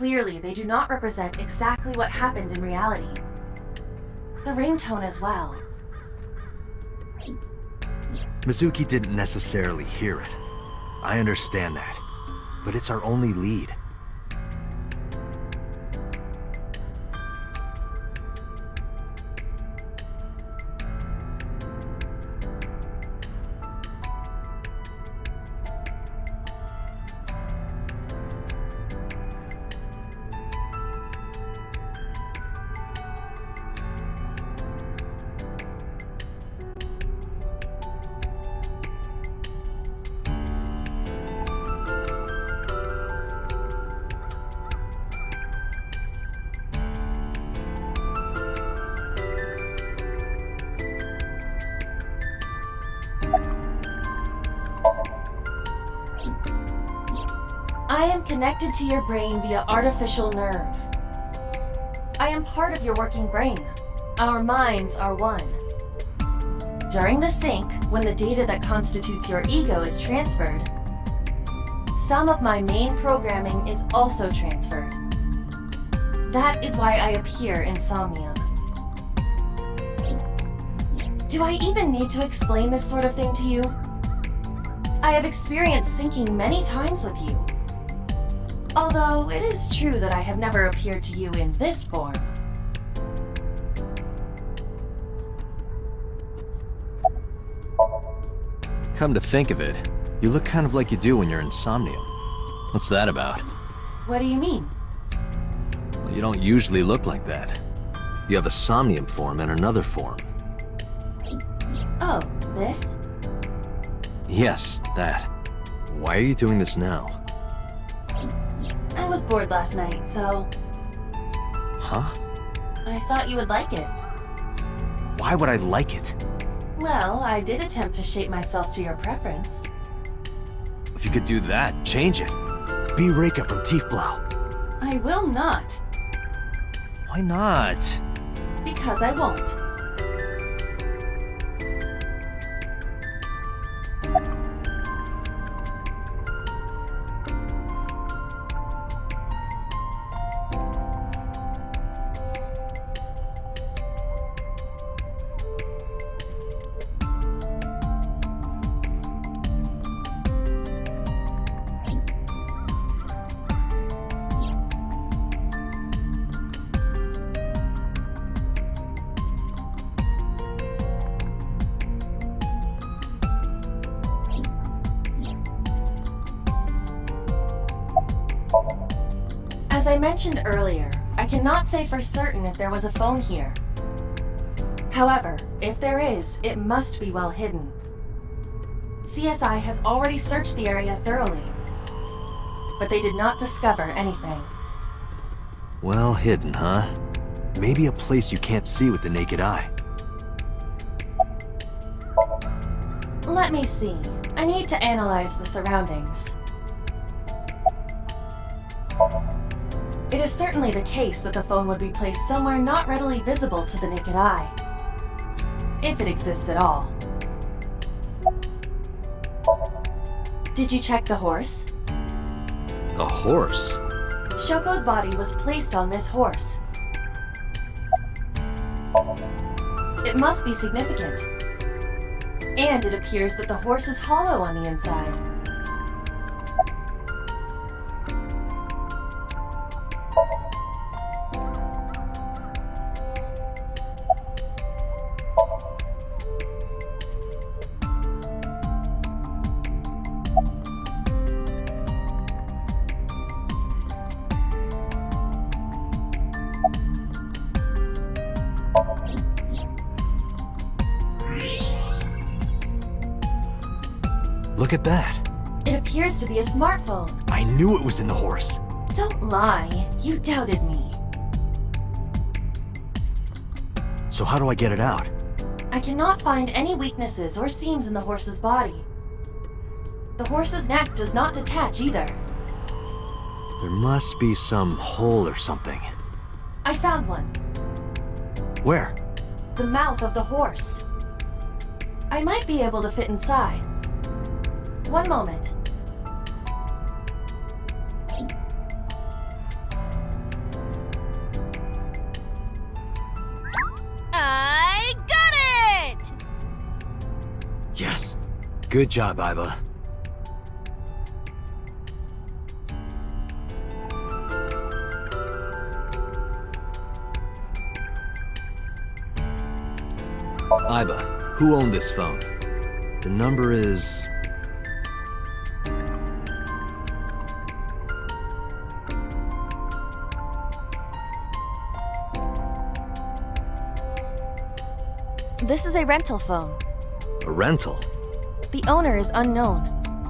Clearly, they do not represent exactly what happened in reality. The ringtone as well. Mizuki didn't necessarily hear it. I understand that. But it's our only lead. I am connected to your brain via artificial nerve. I am part of your working brain. Our minds are one. During the sync, when the data that constitutes your ego is transferred, some of my main programming is also transferred. That is why I appear in Somnium. Do I even need to explain this sort of thing to you? I have experienced syncing many times with you. Although it is true that I have never appeared to you in this form. Come to think of it, you look kind of like you do when you're in Somnium. What's that about? What do you mean? Well, you don't usually look like that. You have a Somnium form and another form. Oh, this? Yes, that. Why are you doing this now? I was bored last night, so... Huh? I thought you would like it. Why would I like it? Well, I did attempt to shape myself to your preference. If you could do that, change it. Be Reika from Tiefblau. I will not. Why not? Because I won't. As I mentioned earlier, I cannot say for certain if there was a phone here. However, if there is, it must be well hidden. CSI has already searched the area thoroughly, but they did not discover anything. Well hidden, huh? Maybe a place you can't see with the naked eye. Let me see. I need to analyze the surroundings. It is certainly the case that the phone would be placed somewhere not readily visible to the naked eye. If it exists at all. Did you check the horse? The horse? Shoko's body was placed on this horse. It must be significant. And it appears that the horse is hollow on the inside. Look at that. It appears to be a smartphone. I knew it was in the horse. Don't lie. You doubted me. So how do I get it out? I cannot find any weaknesses or seams in the horse's body. The horse's neck does not detach either. There must be some hole or something. I found one. Where? The mouth of the horse. I might be able to fit inside. One moment. Yes. Good job, Iba. Iba, who owned this phone? The number is... This is a rental phone. a rental. The owner is unknown.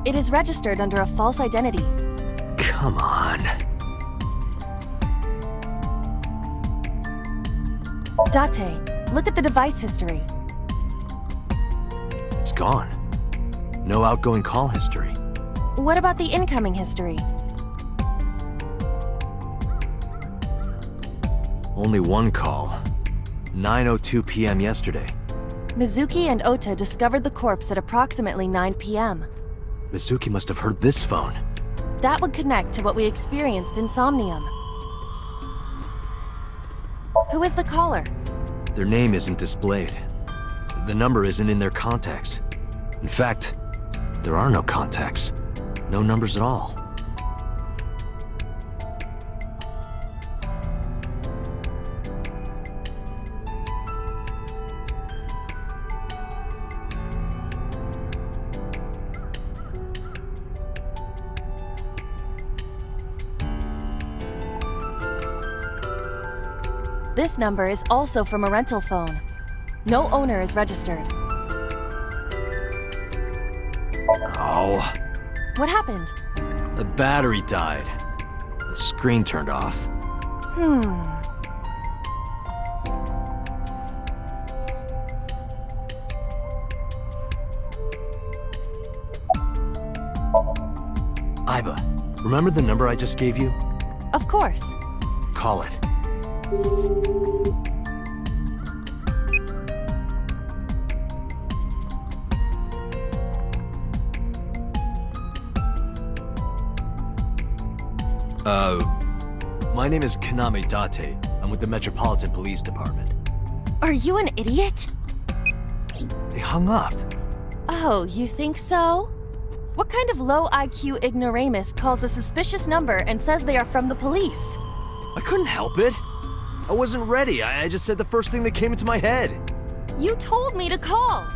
It is registered under a false identity. Come on. Date, look at the device history. It's gone. No outgoing call history. What about the incoming history? Only one call. 9:02 p.m. yesterday. Mizuki and Ota discovered the corpse at approximately 9 p.m. Mizuki must have heard this phone. That would connect to what we experienced in Somnium. Who is the caller? Their name isn't displayed. The number isn't in their contacts. In fact, there are no contacts. No numbers at all. This number is also from a rental phone. No owner is registered. Oh, What happened? the battery died. The screen turned off. Iba, remember the number I just gave you? Of course. Call it. My name is Kaname Date. I'm with the Metropolitan Police Department. Are you an idiot? They hung up. Oh, you think so? What kind of low IQ ignoramus calls a suspicious number and says they are from the police? I couldn't help it. I wasn't ready. I just said the first thing that came into my head. You told me to call!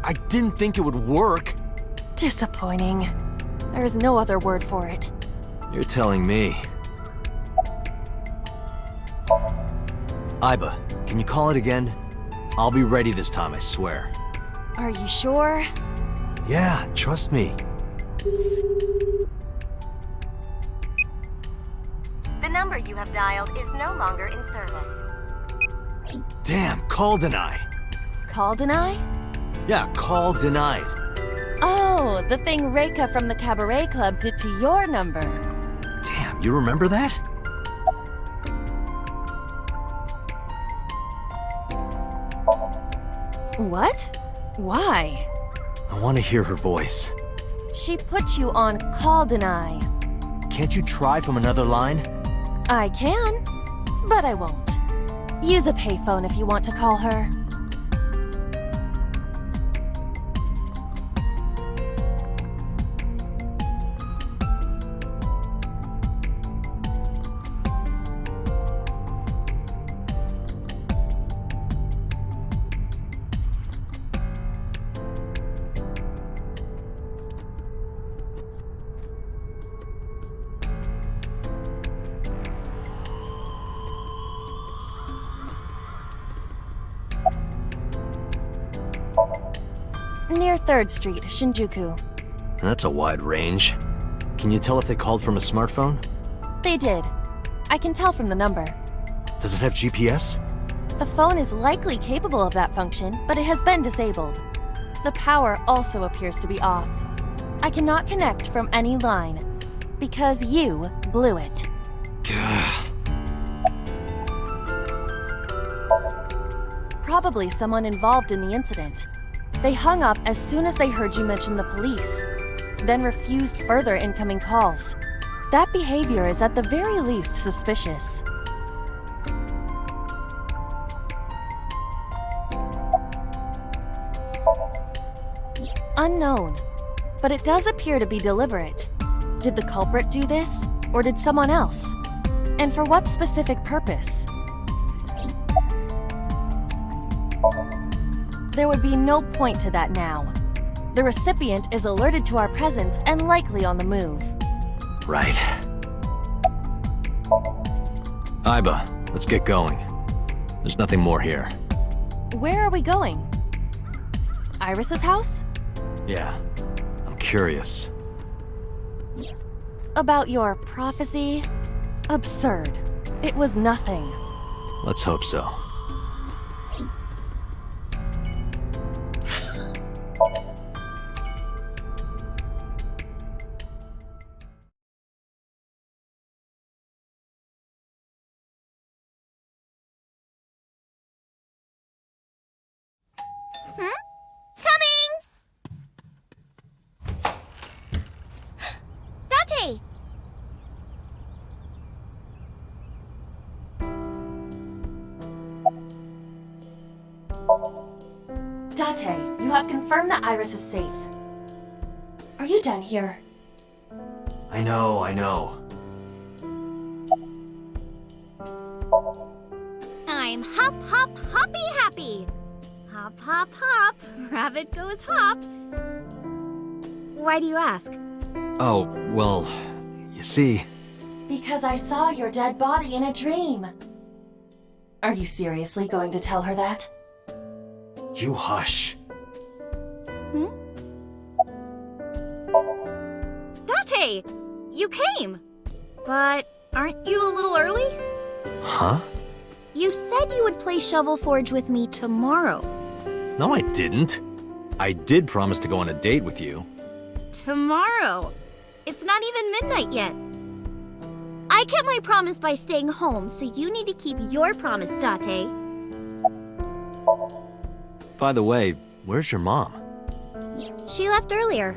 I didn't think it would work. Disappointing. There is no other word for it. You're telling me. Iba, can you call it again? I'll be ready this time, I swear. Are you sure? Yeah, trust me. The number you have dialed is no longer in service. Damn, call deny. Call deny? Yeah, call denied. Oh, the thing Reika from the Cabaret Club did to your number. Damn, you remember that? What? Why? I want to hear her voice. She put you on call deny. Can't you try from another line? I can, but I won't. Use a payphone if you want to call her. Near 3rd Street, Shinjuku. That's a wide range. Can you tell if they called from a smartphone? They did. I can tell from the number. Does it have GPS? The phone is likely capable of that function, but it has been disabled. The power also appears to be off. I cannot connect from any line, because you blew it. Probably someone involved in the incident. They hung up as soon as they heard you mention the police, then refused further incoming calls. That behavior is at the very least suspicious. Unknown. But it does appear to be deliberate. Did the culprit do this, or did someone else? And for what specific purpose? There would be no point to that now. The recipient is alerted to our presence and likely on the move. Right. Iba, let's get going. There's nothing more here. Where are we going? Iris's house? Yeah, I'm curious. About your prophecy? Absurd. It was nothing. Let's hope so. Date! Date, you have confirmed that Iris is safe. Are you done here? I know. I'm hop, hop, hoppy happy. Hop, hop, hop. Rabbit goes hop. Why do you ask? Oh, well, you see... Because I saw your dead body in a dream. Are you seriously going to tell her that? You hush. Date! You came! But aren't you a little early? Huh? You said you would play Shovel Forge with me tomorrow. No, I didn't. I did promise to go on a date with you. Tomorrow? It's not even midnight yet. I kept my promise by staying home, so you need to keep your promise, Date. By the way, where's your mom? She left earlier.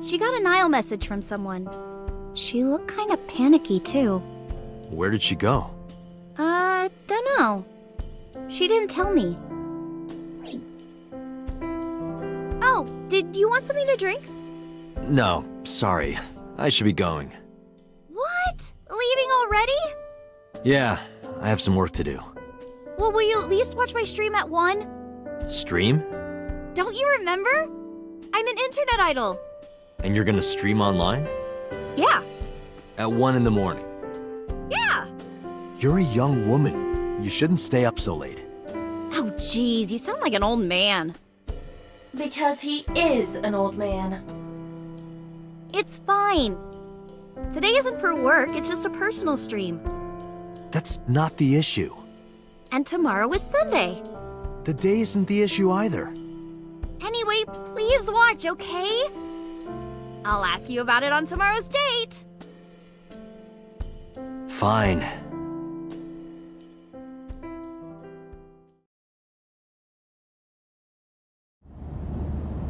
She got a Nile message from someone. She looked kind of panicky, too. Where did she go? Dunno. She didn't tell me. Oh, did you want something to drink? No, sorry. I should be going. What? Leaving already? Yeah, I have some work to do. Well, will you at least watch my stream at 1? Stream? Don't you remember? I'm an internet idol. And you're gonna stream online? Yeah. At 1 in the morning? Yeah. You're a young woman. You shouldn't stay up so late. Oh, jeez, you sound like an old man. Because he is an old man. It's fine. Today isn't for work, it's just a personal stream. That's not the issue. And tomorrow is Sunday. The day isn't the issue either. Anyway, please watch, okay? I'll ask you about it on tomorrow's date. Fine.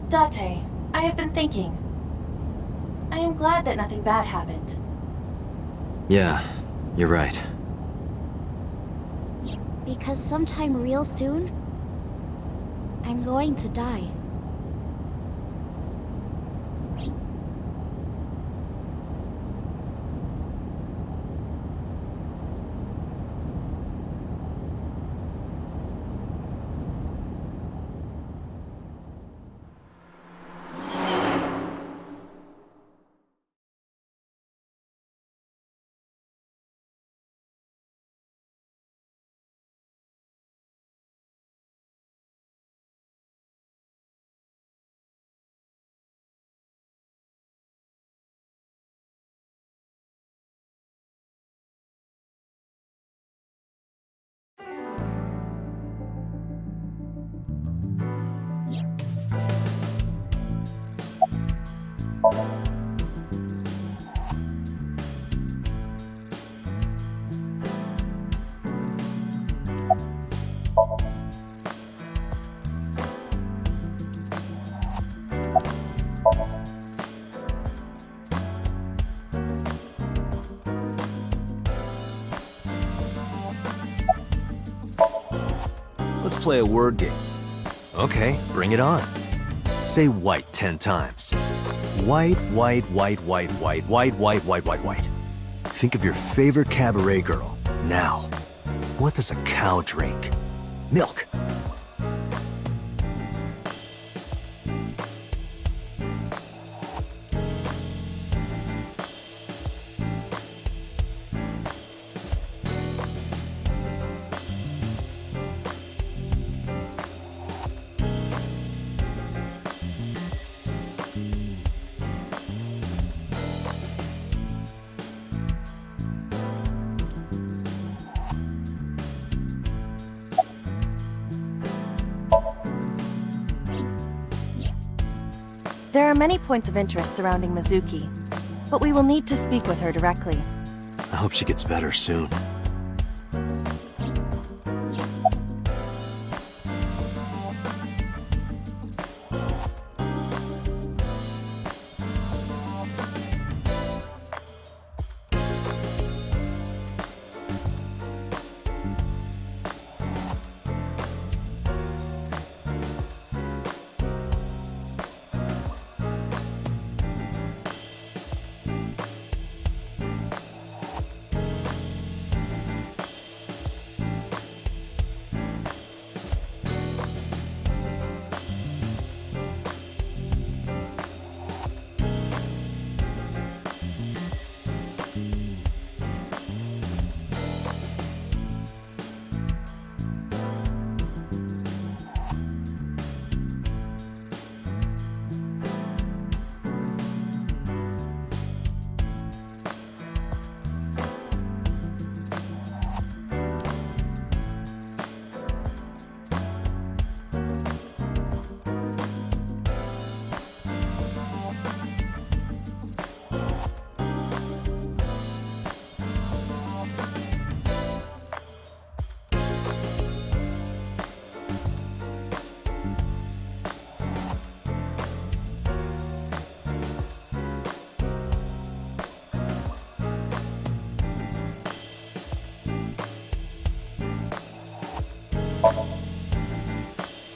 Date, I have been thinking. I am glad that nothing bad happened. Yeah, you're right. Because sometime real soon, I'm going to die. Let's play a word game. Okay, bring it on. say white 10 times. White, white, white, white, white, white, white, white, white, white. Think of your favorite cabaret girl. Now, what does a cow drink? Milk. There are many points of interest surrounding Mizuki, but we will need to speak with her directly. I hope she gets better soon.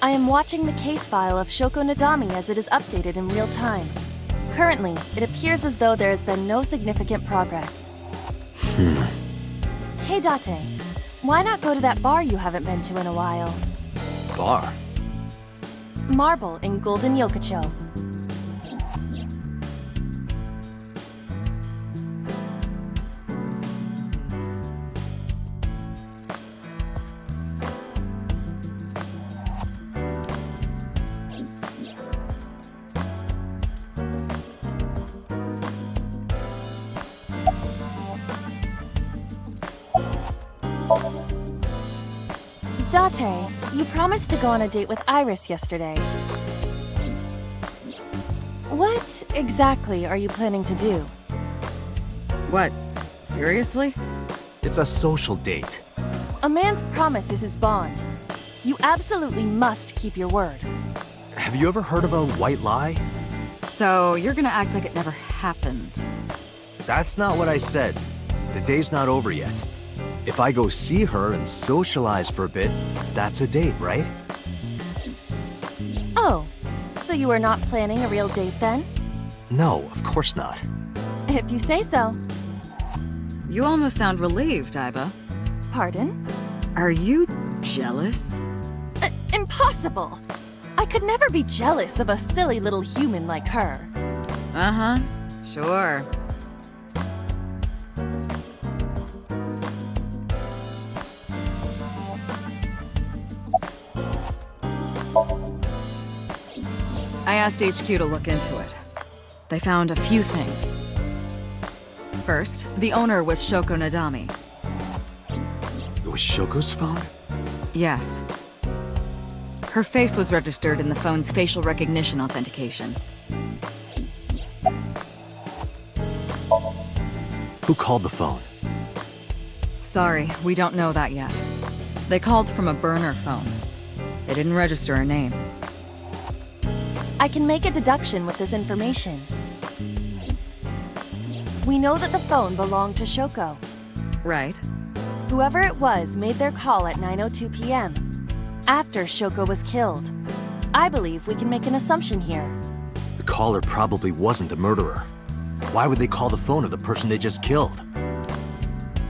I am watching the case file of Shoko Nadami as it is updated in real time. Currently, it appears as though there has been no significant progress. Hey Date, why not go to that bar you haven't been to in a while? Bar? Marble in Golden Yokocho. Date, you promised to go on a date with Iris yesterday. What exactly are you planning to do? What? Seriously? It's a social date. A man's promise is his bond. You absolutely must keep your word. Have you ever heard of a white lie? So you're gonna act like it never happened. That's not what I said. The day's not over yet. If I go see her and socialize for a bit, that's a date, right? Oh, so you are not planning a real date then? No, of course not. If you say so. You almost sound relieved, Aiba. Pardon? Are you jealous? Impossible! I could never be jealous of a silly little human like her. Uh-huh, sure. I asked HQ to look into it. They found a few things. First, the owner was Shoko Nadami. It was Shoko's phone? Yes. Her face was registered in the phone's facial recognition authentication. Who called the phone? Sorry, we don't know that yet. They called from a burner phone. They didn't register a name. I can make a deduction with this information. We know that the phone belonged to Shoko. Right. Whoever it was made their call at 9:02 p.m. after Shoko was killed. I believe we can make an assumption here. The caller probably wasn't the murderer. Why would they call the phone of the person they just killed?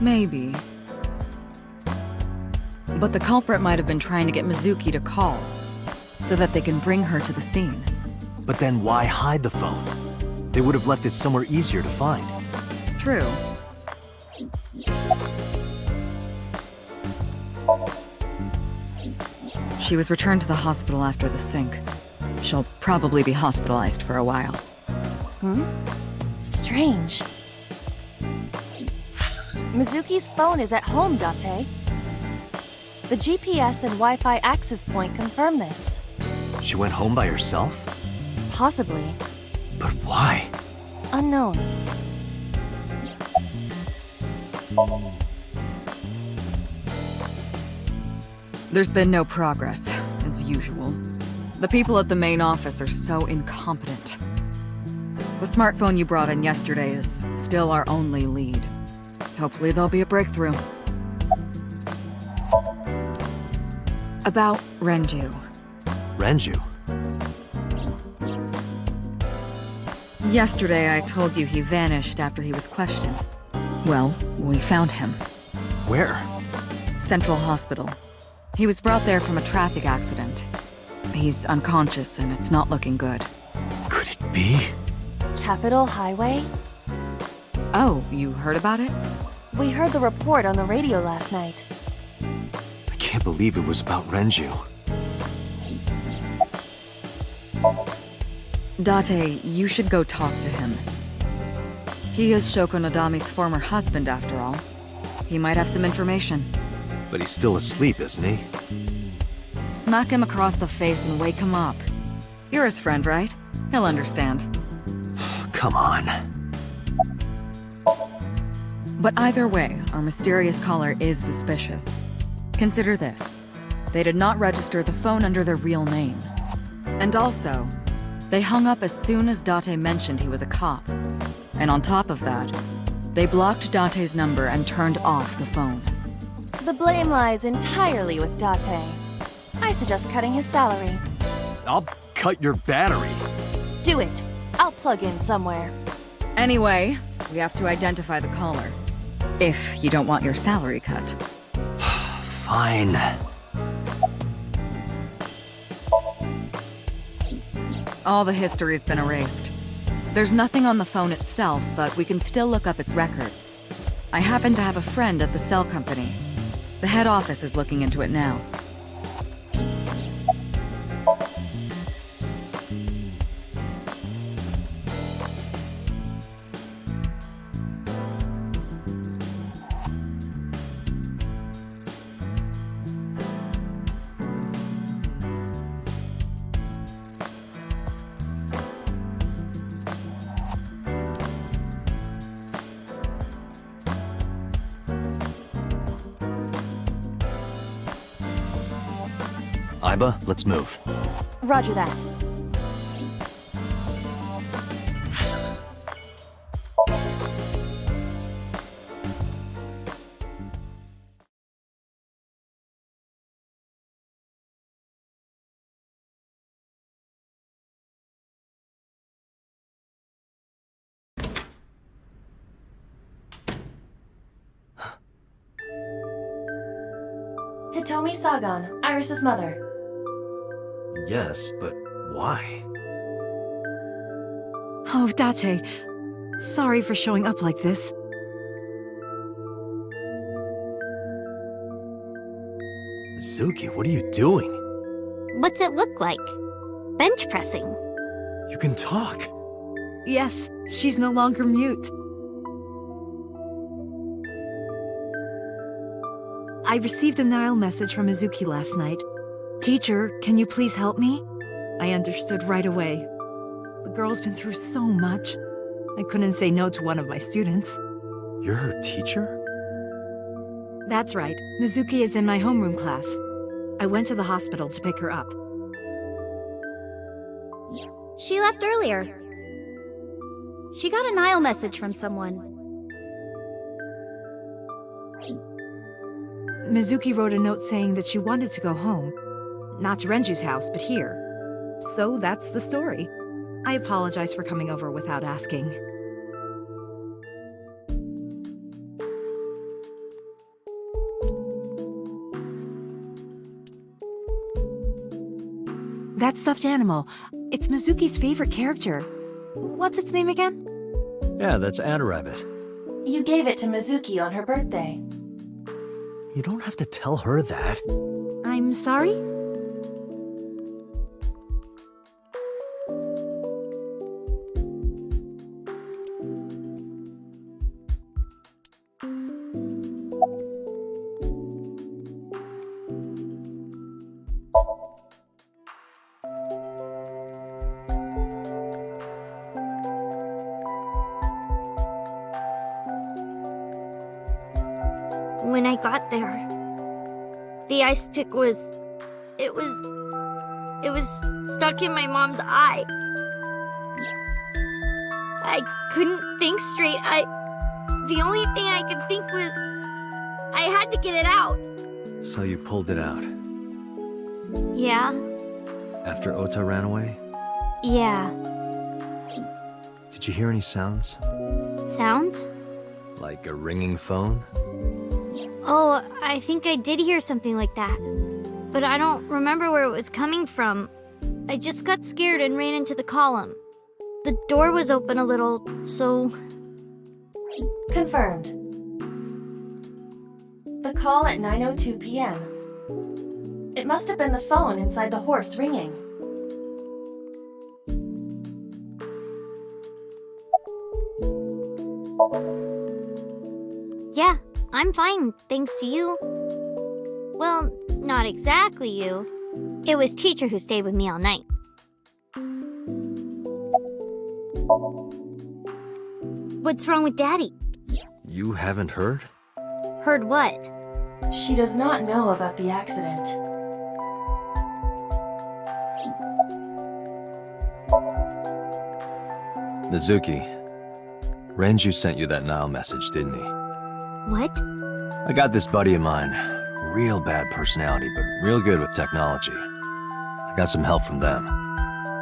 Maybe. But the culprit might have been trying to get Mizuki to call, so that they can bring her to the scene. But then why hide the phone? They would have left it somewhere easier to find. True. She was returned to the hospital after the sync. She'll probably be hospitalized for a while. Strange. Mizuki's phone is at home, Date. The GPS and Wi-Fi access point confirm this. She went home by herself? Possibly. But why? Unknown. There's been no progress, as usual. The people at the main office are so incompetent. The smartphone you brought in yesterday is still our only lead. Hopefully there'll be a breakthrough. About Renju. Renju? Yesterday I told you he vanished after he was questioned. Well, we found him. Where? Central Hospital. He was brought there from a traffic accident. He's unconscious and it's not looking good. Could it be? Capitol Highway? Oh, you heard about it? We heard the report on the radio last night. I can't believe it was about Renju. Date, you should go talk to him. He is Shoko Nadami's former husband, after all. He might have some information. But he's still asleep, isn't he? Smack him across the face and wake him up. You're his friend, right? He'll understand. Come on. But either way, our mysterious caller is suspicious. Consider this. They did not register the phone under their real name. And also, they hung up as soon as Date mentioned he was a cop. And on top of that, they blocked Date's number and turned off the phone. The blame lies entirely with Date. I suggest cutting his salary. I'll cut your battery. Do it. I'll plug in somewhere. Anyway, we have to identify the caller. If you don't want your salary cut. Fine. All the history's been erased. There's nothing on the phone itself, but we can still look up its records. I happen to have a friend at the cell company. The head office is looking into it now. Iba, let's move. Roger that. Hitomi Sagan, Iris's mother. Yes, but why? Oh, Date. Sorry for showing up like this. Mizuki, what are you doing? What's it look like? Bench pressing. You can talk. Yes, she's no longer mute. I received a Nile message from Mizuki last night. Teacher, can you please help me? I understood right away. The girl's been through so much. I couldn't say no to one of my students. You're her teacher? That's right. Mizuki is in my homeroom class. I went to the hospital to pick her up. She left earlier. She got a Nile message from someone. Mizuki wrote a note saying that she wanted to go home. Not to Renju's house, but here. so that's the story. I apologize for coming over without asking. That stuffed animal, it's Mizuki's favorite character. What's its name again? Yeah, that's Ada Rabbit. You gave it to Mizuki on her birthday. You don't have to tell her that. I'm sorry? When I got there, the ice pick was stuck in my mom's eye. I couldn't think straight. The only thing I could think was I had to get it out. So you pulled it out. Yeah? After Ota ran away? Yeah. Did you hear any sounds? Sounds? Like a ringing phone? Oh, I think I did hear something like that. But I don't remember where it was coming from. I just got scared and ran into the column. The door was open a little, so... Confirmed. The call at 9:02 p.m. It must have been the phone inside the horse ringing. Yeah, I'm fine, thanks to you. Well, not exactly you. It was teacher who stayed with me all night. What's wrong with Daddy? You haven't heard? Heard what? She does not know about the accident. Mizuki, Renju sent you that Nile message, didn't he? What? I got this buddy of mine. Real bad personality, but real good with technology. I got some help from them.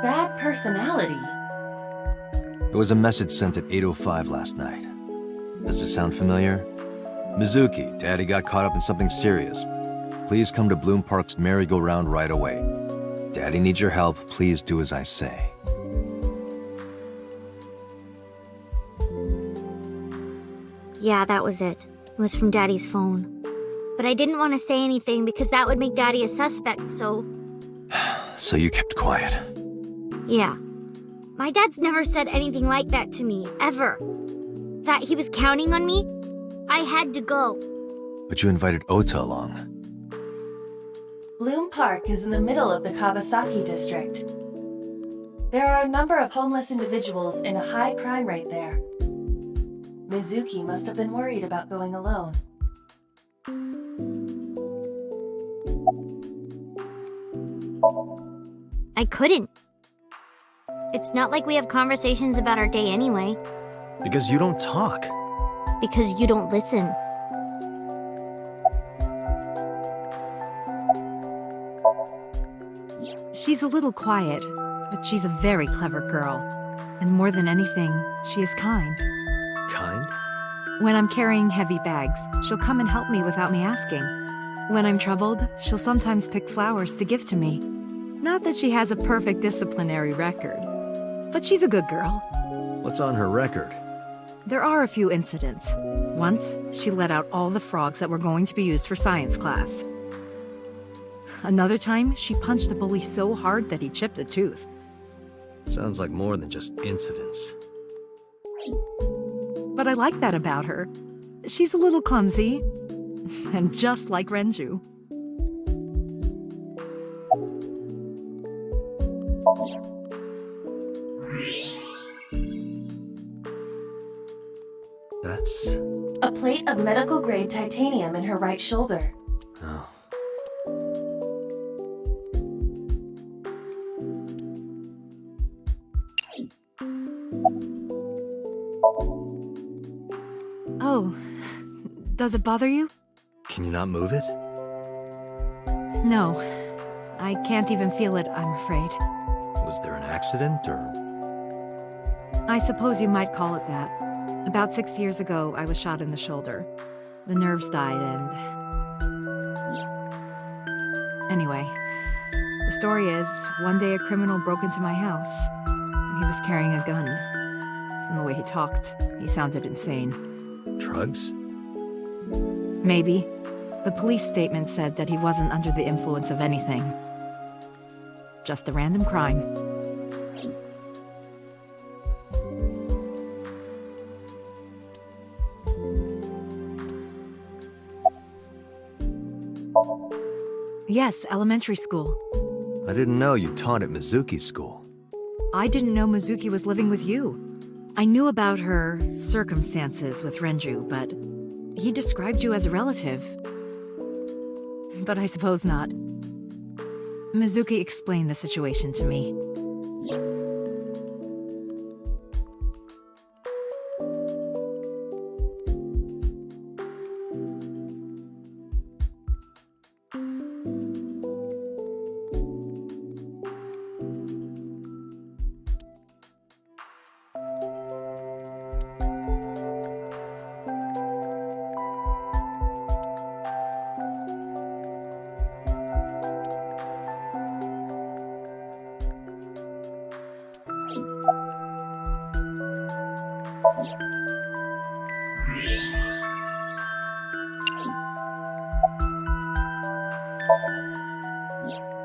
Bad personality? It was a message sent at 8:05 last night. Does it sound familiar? Mizuki, Daddy got caught up in something serious. Please come to Bloom Park's merry-go-round right away. Daddy needs your help. Please do as I say. Yeah, that was it. It was from Daddy's phone. But I didn't want to say anything because that would make Daddy a suspect, so... So you kept quiet. Yeah. My dad's never said anything like that to me, ever. That he was counting on me, I had to go. But you invited Ota along. Bloom Park is in the middle of the Kawasaki district. There are a number of homeless individuals and a high crime rate there. Mizuki must have been worried about going alone. I couldn't. It's not like we have conversations about our day anyway. Because you don't talk. Because you don't listen. She's a little quiet, but she's a very clever girl. And more than anything, she is kind. Kind? When I'm carrying heavy bags, she'll come and help me without me asking. When I'm troubled, she'll sometimes pick flowers to give to me. Not that she has a perfect disciplinary record, but she's a good girl. What's on her record? There are a few incidents. Once, she let out all the frogs that were going to be used for science class. Another time, she punched a bully so hard that he chipped a tooth. Sounds like more than just incidents. But I like that about her. She's a little clumsy, and just like Renju. That's... A plate of medical-grade titanium in her right shoulder. Oh. Oh, does it bother you? Can you not move it? No, I can't even feel it, I'm afraid. accident, or... I suppose you might call it that. About 6 years ago, I was shot in the shoulder. The nerves died and... Anyway, the story is, one day a criminal broke into my house. He was carrying a gun. From the way he talked, he sounded insane. Drugs? Maybe. The police statement said that he wasn't under the influence of anything. Just a random crime. Yes, elementary school. I didn't know you taught at Mizuki's school. I didn't know Mizuki was living with you. I knew about her circumstances with Renju, but he described you as a relative. But I suppose not. Mizuki explained the situation to me.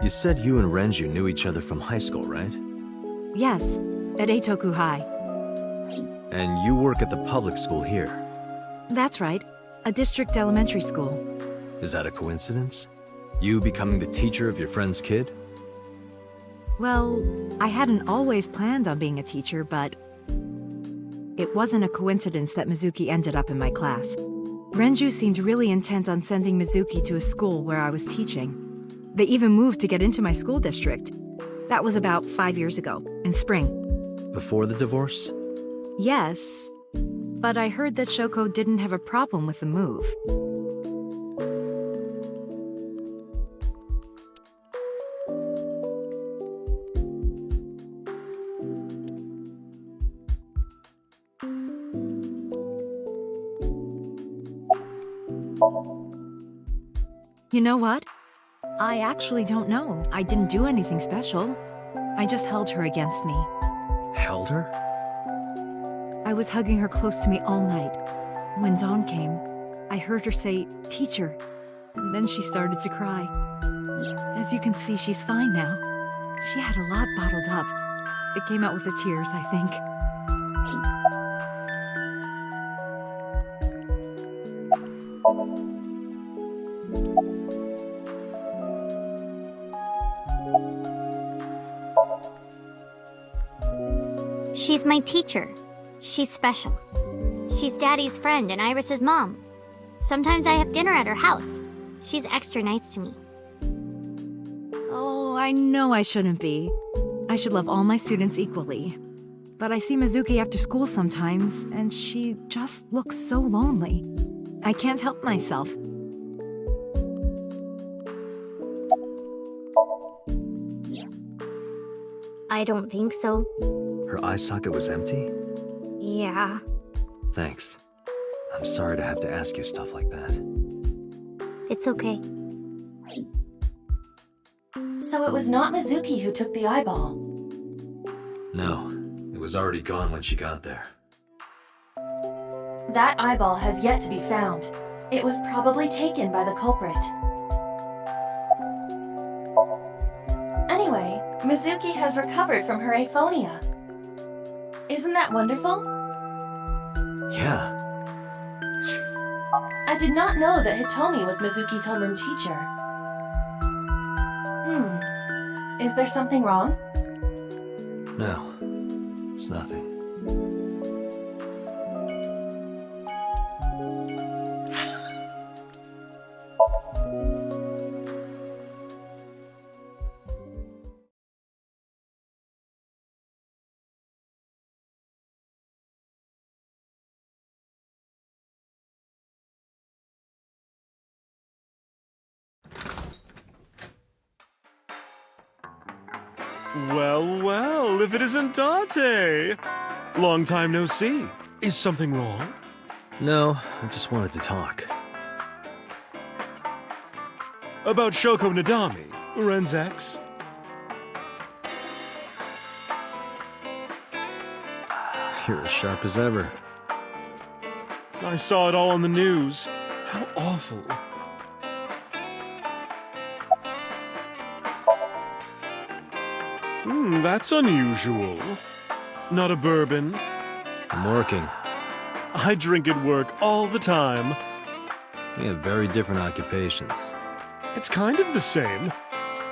You said you and Renju knew each other from high school, right? Yes, at Eitoku High. And you work at the public school here. That's right, a district elementary school. Is that a coincidence? You becoming the teacher of your friend's kid? Well, I hadn't always planned on being a teacher, but it wasn't a coincidence that Mizuki ended up in my class. Renju seemed really intent on sending Mizuki to a school where I was teaching. They even moved to get into my school district. That was about 5 years ago, in spring. Before the divorce? Yes, but I heard that Shoko didn't have a problem with the move. You know what? I actually don't know. I didn't do anything special. I just held her against me. Held her? I was hugging her close to me all night. When dawn came, I heard her say, "Teacher," and then she started to cry. As you can see, she's fine now. She had a lot bottled up. It came out with the tears, I think. She's my teacher. She's special. She's Daddy's friend and Iris's mom. Sometimes I have dinner at her house. She's extra nice to me. Oh, I know I shouldn't be. I should love all my students equally. But I see Mizuki after school sometimes, and she just looks so lonely. I can't help myself. I don't think so. Her eye socket was empty? Yeah. Thanks. I'm sorry to have to ask you stuff like that. It's okay. So it was not Mizuki who took the eyeball. No, it was already gone when she got there. That eyeball has yet to be found. It was probably taken by the culprit. Anyway, Mizuki has recovered from her aphonia. Isn't that wonderful? Yeah. I did not know that Hitomi was Mizuki's homeroom teacher. Is there something wrong? No, it's nothing. Well, well, if it isn't Date! Long time no see. Is something wrong? No, I just wanted to talk. About Shoko Nadami, Ren's ex? You're as sharp as ever. I saw it all on the news. How awful. That's unusual. Not a bourbon. I'm working. I drink at work all the time. We have very different occupations. It's kind of the same.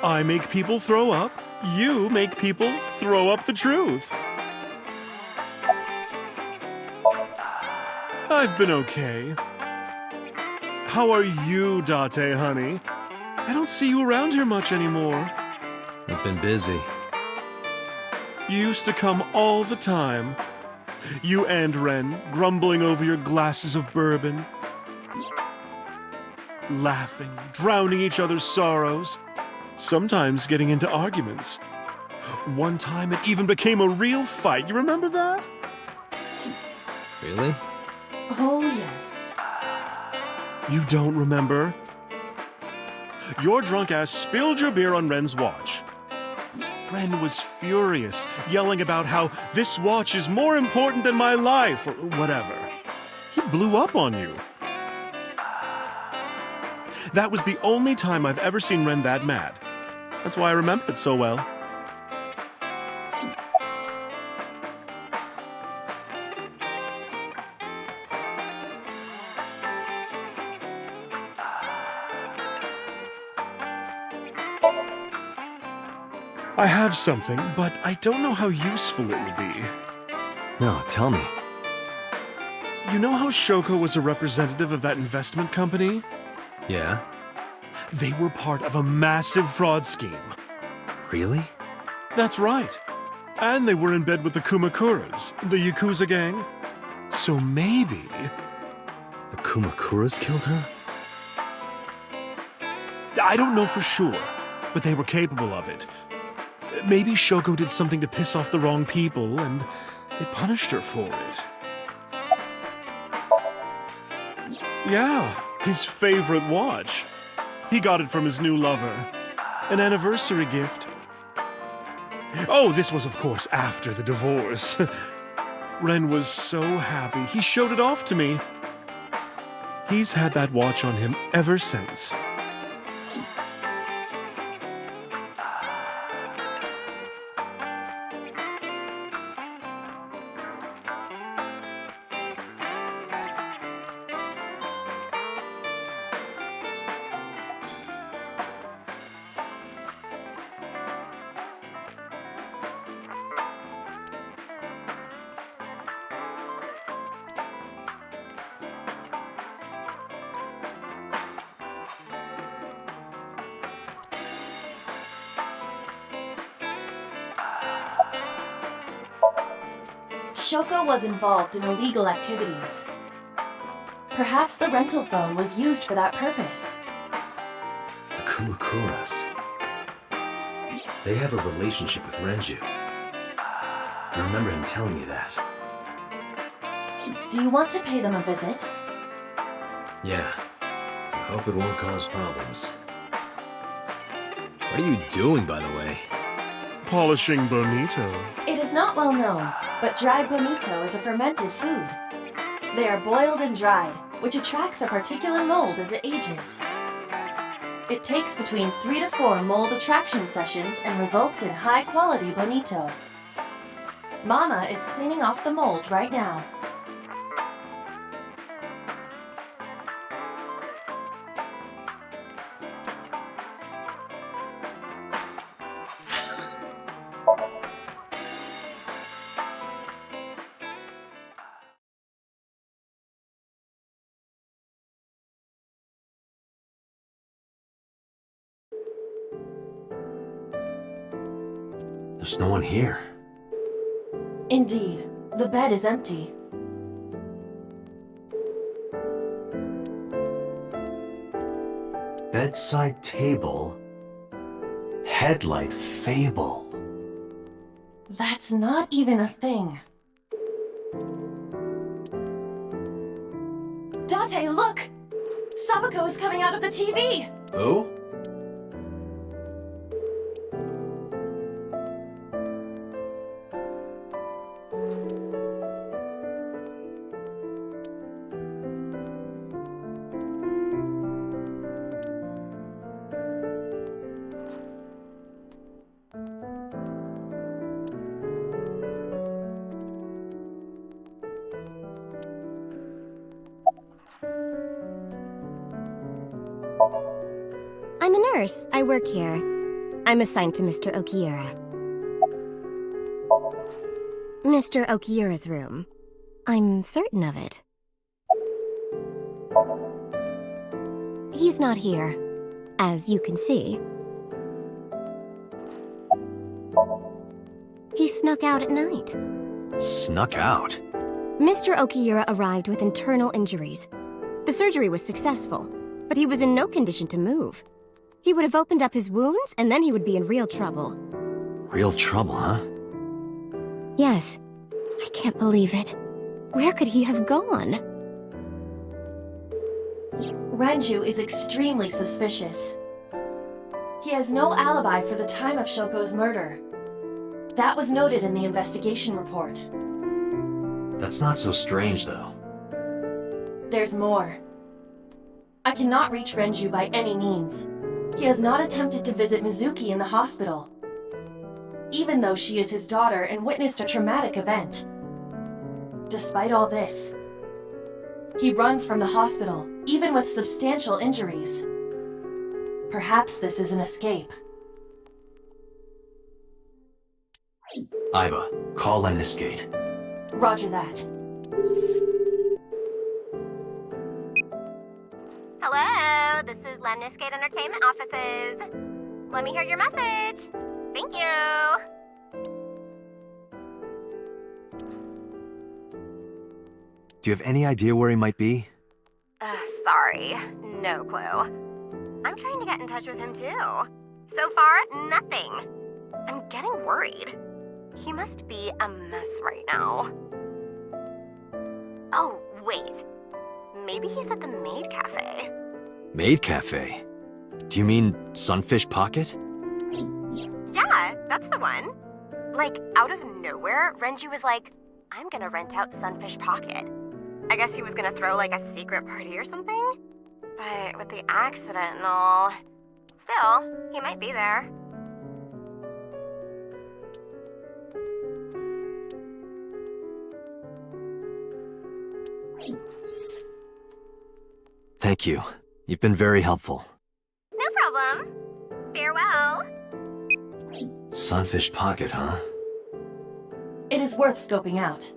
I make people throw up. You make people throw up the truth. I've been okay. How are you, Date, honey? I don't see you around here much anymore. I've been busy. You used to come all the time. You and Ren, grumbling over your glasses of bourbon. Laughing, drowning each other's sorrows. Sometimes getting into arguments. One time it even became a real fight. You remember that? Really? Oh, yes. You don't remember? Your drunk ass spilled your beer on Ren's watch. Ren was furious, yelling about how this watch is more important than my life, or whatever. He blew up on you. That was the only time I've ever seen Ren that mad. That's why I remember it so well. I have something, but I don't know how useful it will be. No, tell me. You know how Shoko was a representative of that investment company? Yeah? They were part of a massive fraud scheme. Really? That's right. And they were in bed with the Kumakuras, the Yakuza gang. So maybe... The Kumakuras killed her? I don't know for sure, but they were capable of it. Maybe Shoko did something to piss off the wrong people, and they punished her for it. Yeah, his favorite watch. He got it from his new lover. An anniversary gift. Oh, this was, of course, after the divorce. Ren was so happy, he showed it off to me. He's had that watch on him ever since. Shoko was involved in illegal activities. Perhaps the rental phone was used for that purpose. The Kumakuras. They have a relationship with Renju. I remember him telling me that. Do you want to pay them a visit? Yeah. I hope it won't cause problems. What are you doing, by the way? Polishing bonito. It is not well known, but dried bonito is a fermented food. They are boiled and dried, which attracts a particular mold as it ages. It takes between 3 to 4 mold attraction sessions and results in high-quality bonito. Mama is cleaning off the mold right now. There's no one here. Indeed, the bed is empty. Bedside table. Headlight fable. That's not even a thing. Date, look! Sabako is coming out of the TV! Who? I'm a nurse. I work here. I'm assigned to Mr. Okiura. Mr. Okiura's room. I'm certain of it. He's not here, as you can see. He snuck out at night. Snuck out? Mr. Okiura arrived with internal injuries. The surgery was successful, but he was in no condition to move. He would have opened up his wounds, and then he would be in real trouble. Real trouble, huh? Yes. I can't believe it. Where could he have gone? Renju is extremely suspicious. He has no alibi for the time of Shoko's murder. That was noted in the investigation report. That's not so strange, though. There's more. I cannot reach Renju by any means. He has not attempted to visit Mizuki in the hospital, even though she is his daughter and witnessed a traumatic event. Despite all this, he runs from the hospital, even with substantial injuries. Perhaps this is an escape. Aiba, call Lemniscate. Roger that. Hello, this is Lemniscate Entertainment Offices. Let me hear your message. Thank you. Do you have any idea where he might be? Sorry, no clue. I'm trying to get in touch with him too. So far, nothing. I'm getting worried. He must be a mess right now. Oh, wait. Maybe he's at the Maid Cafe. Maid Cafe? Do you mean Sunfish Pocket? Yeah, that's the one. Like, out of nowhere, Renju was like, I'm gonna rent out Sunfish Pocket. I guess he was gonna throw like a secret party or something? But with the accident and all... Still, he might be there. Thank you. You've been very helpful. No problem. Farewell. Sunfish Pocket, huh? It is worth scoping out.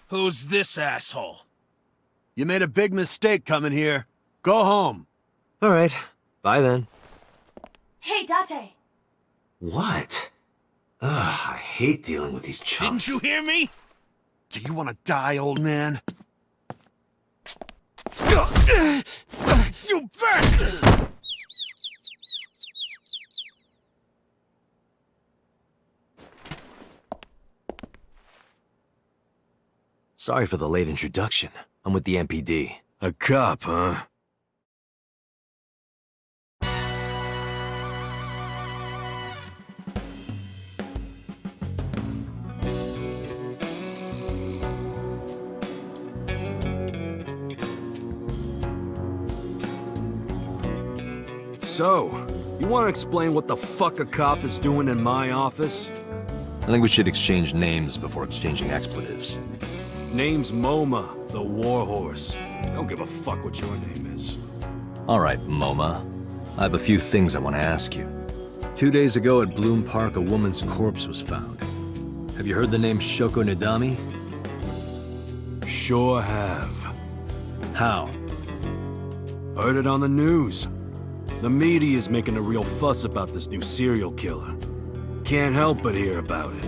Who's this asshole? You made a big mistake coming here. Go home. All right. Bye then. Hey, Date! What? Ugh, I hate dealing with these chumps. Didn't you hear me? Do you want to die, old man? You bastard! Sorry for the late introduction. I'm with the MPD. A cop, huh? So, you want to explain what the fuck a cop is doing in my office? I think we should exchange names before exchanging expletives. Name's MoMA, the Warhorse. I don't give a fuck what your name is. All right, MoMA. I have a few things I want to ask you. 2 days ago at Bloom Park, a woman's corpse was found. Have you heard the name Shoko Nidami? Sure have. How? Heard it on the news. The media is making a real fuss about this new serial killer. Can't help but hear about it.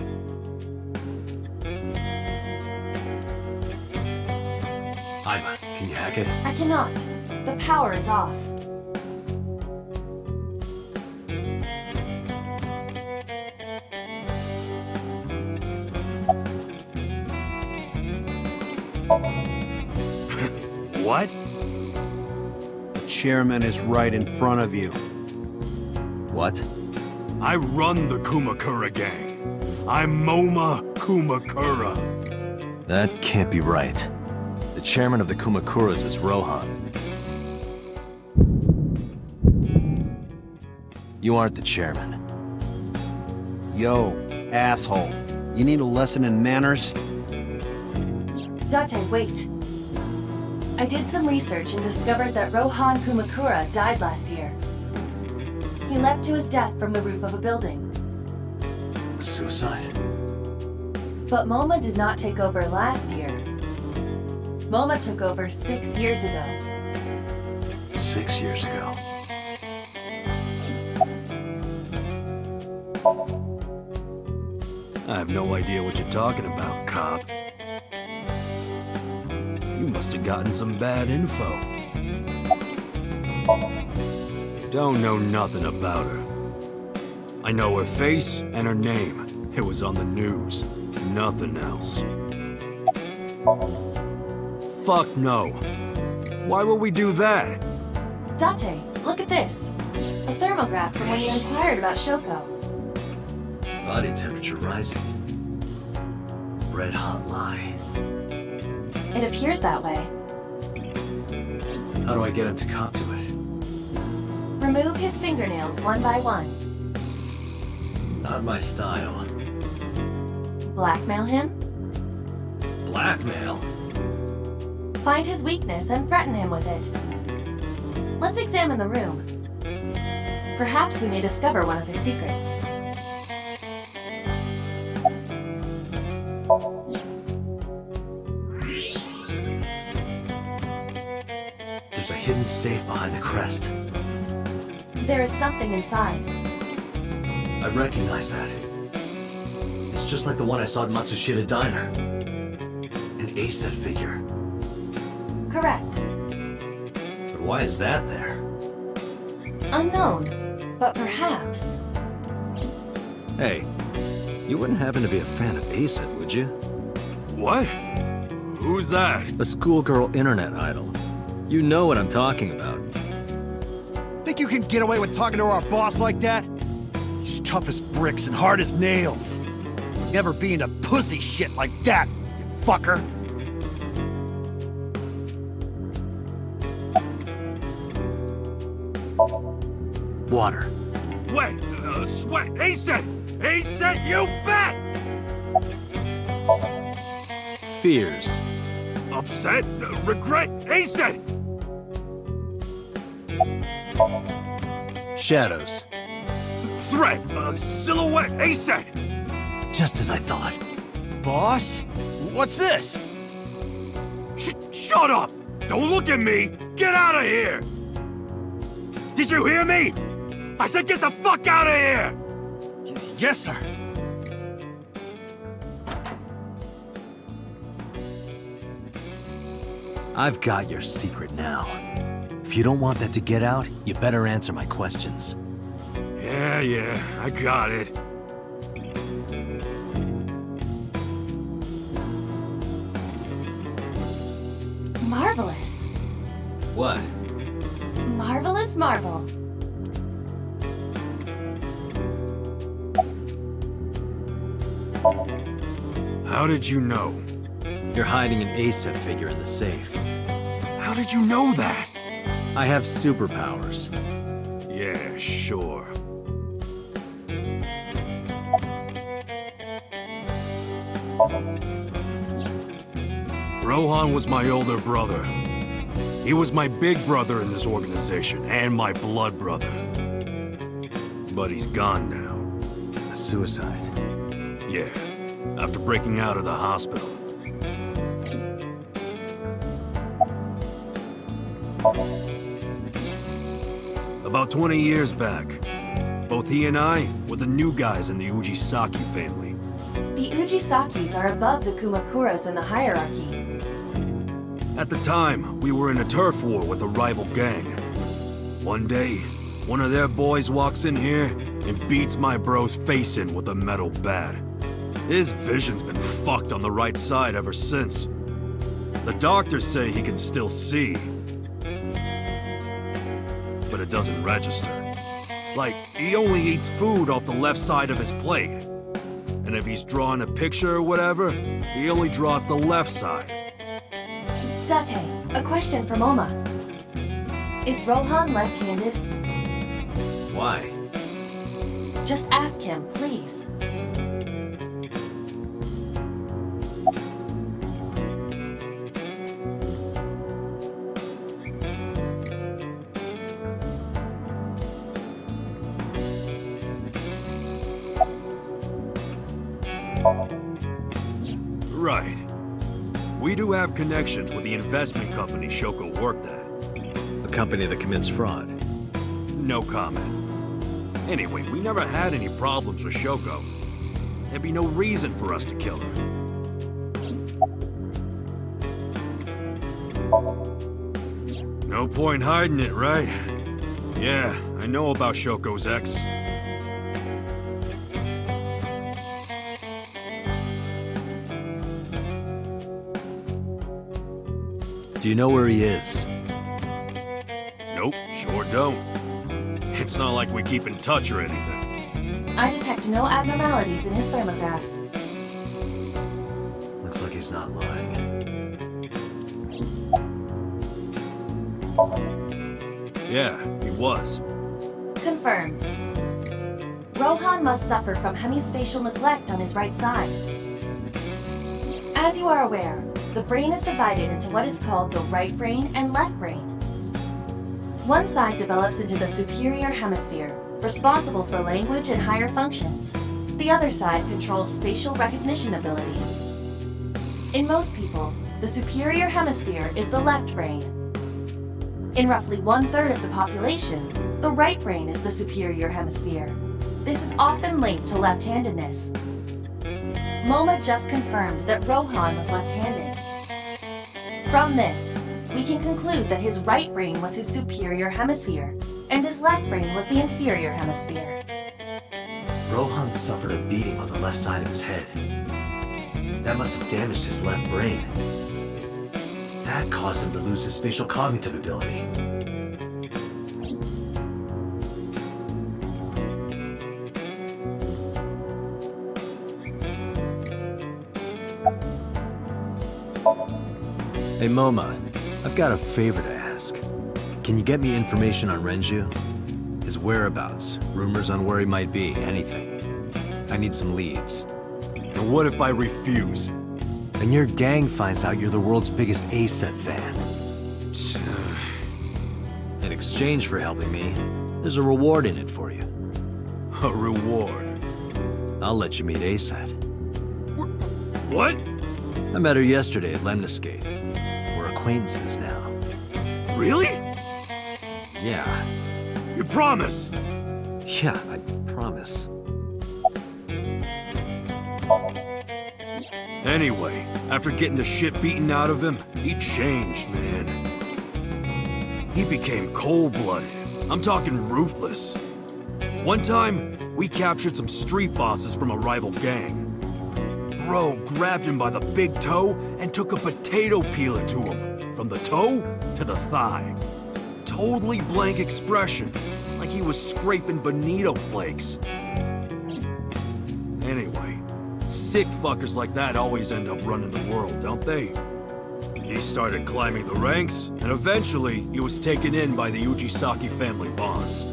Iva, can you hack it? I cannot. The power is off. What? The chairman is right in front of you. What? I run the Kumakura gang. I'm Moma Kumakura. That can't be right. The chairman of the Kumakuras is Rohan. You aren't the chairman. Yo, asshole. You need a lesson in manners? Date, wait. I did some research and discovered that Rohan Kumakura died last year. He leapt to his death from the roof of a building. Suicide? But MoMA did not take over last year. MoMA took over 6 years ago. 6 years ago. I have no idea what you're talking about, cop. You must have gotten some bad info. Don't know nothing about her. I know her face and her name. It was on the news. Nothing else. Fuck no. Why would we do that? Date, look at this. A thermograph from when you inquired about Shoko. Body temperature rising. Red hot lie. It appears that way. How do I get him to cop to it? Remove his fingernails one by one. Not my style. Blackmail him. Blackmail? Find his weakness and threaten him with it. Let's examine the room. Perhaps we may discover one of his secrets. There's a hidden safe behind the crest. There is something inside. I recognize that. It's just like the one I saw at Matsushita Diner. An A-set figure. Correct. But why is that there? Unknown, but perhaps. Hey, you wouldn't happen to be a fan of A-set, would you? What? Who's that? A schoolgirl internet idol. You know what I'm talking about. Think you can get away with talking to our boss like that? He's tough as bricks and hard as nails. Never be into pussy shit like that, you fucker. Water. Wait, sweat, ASAP! ASAP, you bet! Fears. Upset, regret, ASAP! Shadows. Threat, silhouette, ASAP! Just as I thought. Boss? What's this? Shut up! Don't look at me! Get out of here! Did you hear me? I said get the fuck out of here! Yes, sir. I've got your secret now. If you don't want that to get out, you better answer my questions. Yeah, I got it. Marvelous. What? Marvelous marvel. How did you know? You're hiding an A-set figure in the safe. How did you know that? I have superpowers. Yeah, sure. Rohan was my older brother. He was my big brother in this organization, and my blood brother. But he's gone now. A suicide. Yeah, after breaking out of the hospital. About 20 years back. Both he and I were the new guys in the Ujisaki family. The Ujisakis are above the Kumakuras in the hierarchy. At the time, we were in a turf war with a rival gang. One day, one of their boys walks in here and beats my bro's face in with a metal bat. His vision's been fucked on the right side ever since. The doctors say he can still see, but it doesn't register. Like, he only eats food off the left side of his plate. And if he's drawing a picture or whatever, he only draws the left side. Date, a question for Moma. Is Rohan left-handed? Why? Just ask him, please. Right. We do have connections with the investment company Shoko worked at. A company that commits fraud. No comment. Anyway, we never had any problems with Shoko. There'd be no reason for us to kill her. No point hiding it, right? Yeah, I know about Shoko's ex. Do you know where he is? Nope, sure don't. It's not like we keep in touch or anything. I detect no abnormalities in his thermograph. Looks like he's not lying. Yeah, he was. Confirmed. Rohan must suffer from hemispatial neglect on his right side. As you are aware, the brain is divided into what is called the right brain and left brain. One side develops into the superior hemisphere, responsible for language and higher functions. The other side controls spatial recognition ability. In most people, the superior hemisphere is the left brain. In roughly 1/3 of the population, the right brain is the superior hemisphere. This is often linked to left-handedness. Moma just confirmed that Rohan was left-handed. From this, we can conclude that his right brain was his superior hemisphere, and his left brain was the inferior hemisphere. Rohan suffered a beating on the left side of his head. That must have damaged his left brain. That caused him to lose his spatial cognitive ability. Hey Moma, I've got a favor to ask. Can you get me information on Renju? His whereabouts, rumors on where he might be, anything. I need some leads. And what if I refuse? And your gang finds out you're the world's biggest A-set fan. In exchange for helping me, there's a reward in it for you. A reward? I'll let you meet A-set. What? I met her yesterday at Lemniscate. We're acquaintances now. Really? Yeah. You promise? Yeah, I promise. Anyway, after getting the shit beaten out of him, he changed, man. He became cold-blooded. I'm talking ruthless. One time, we captured some street bosses from a rival gang. Bro grabbed him by the big toe and took a potato peeler to him, from the toe to the thigh. Totally blank expression, like he was scraping bonito flakes. Anyway, sick fuckers like that always end up running the world, don't they? He started climbing the ranks, and eventually he was taken in by the Ujisaki family boss.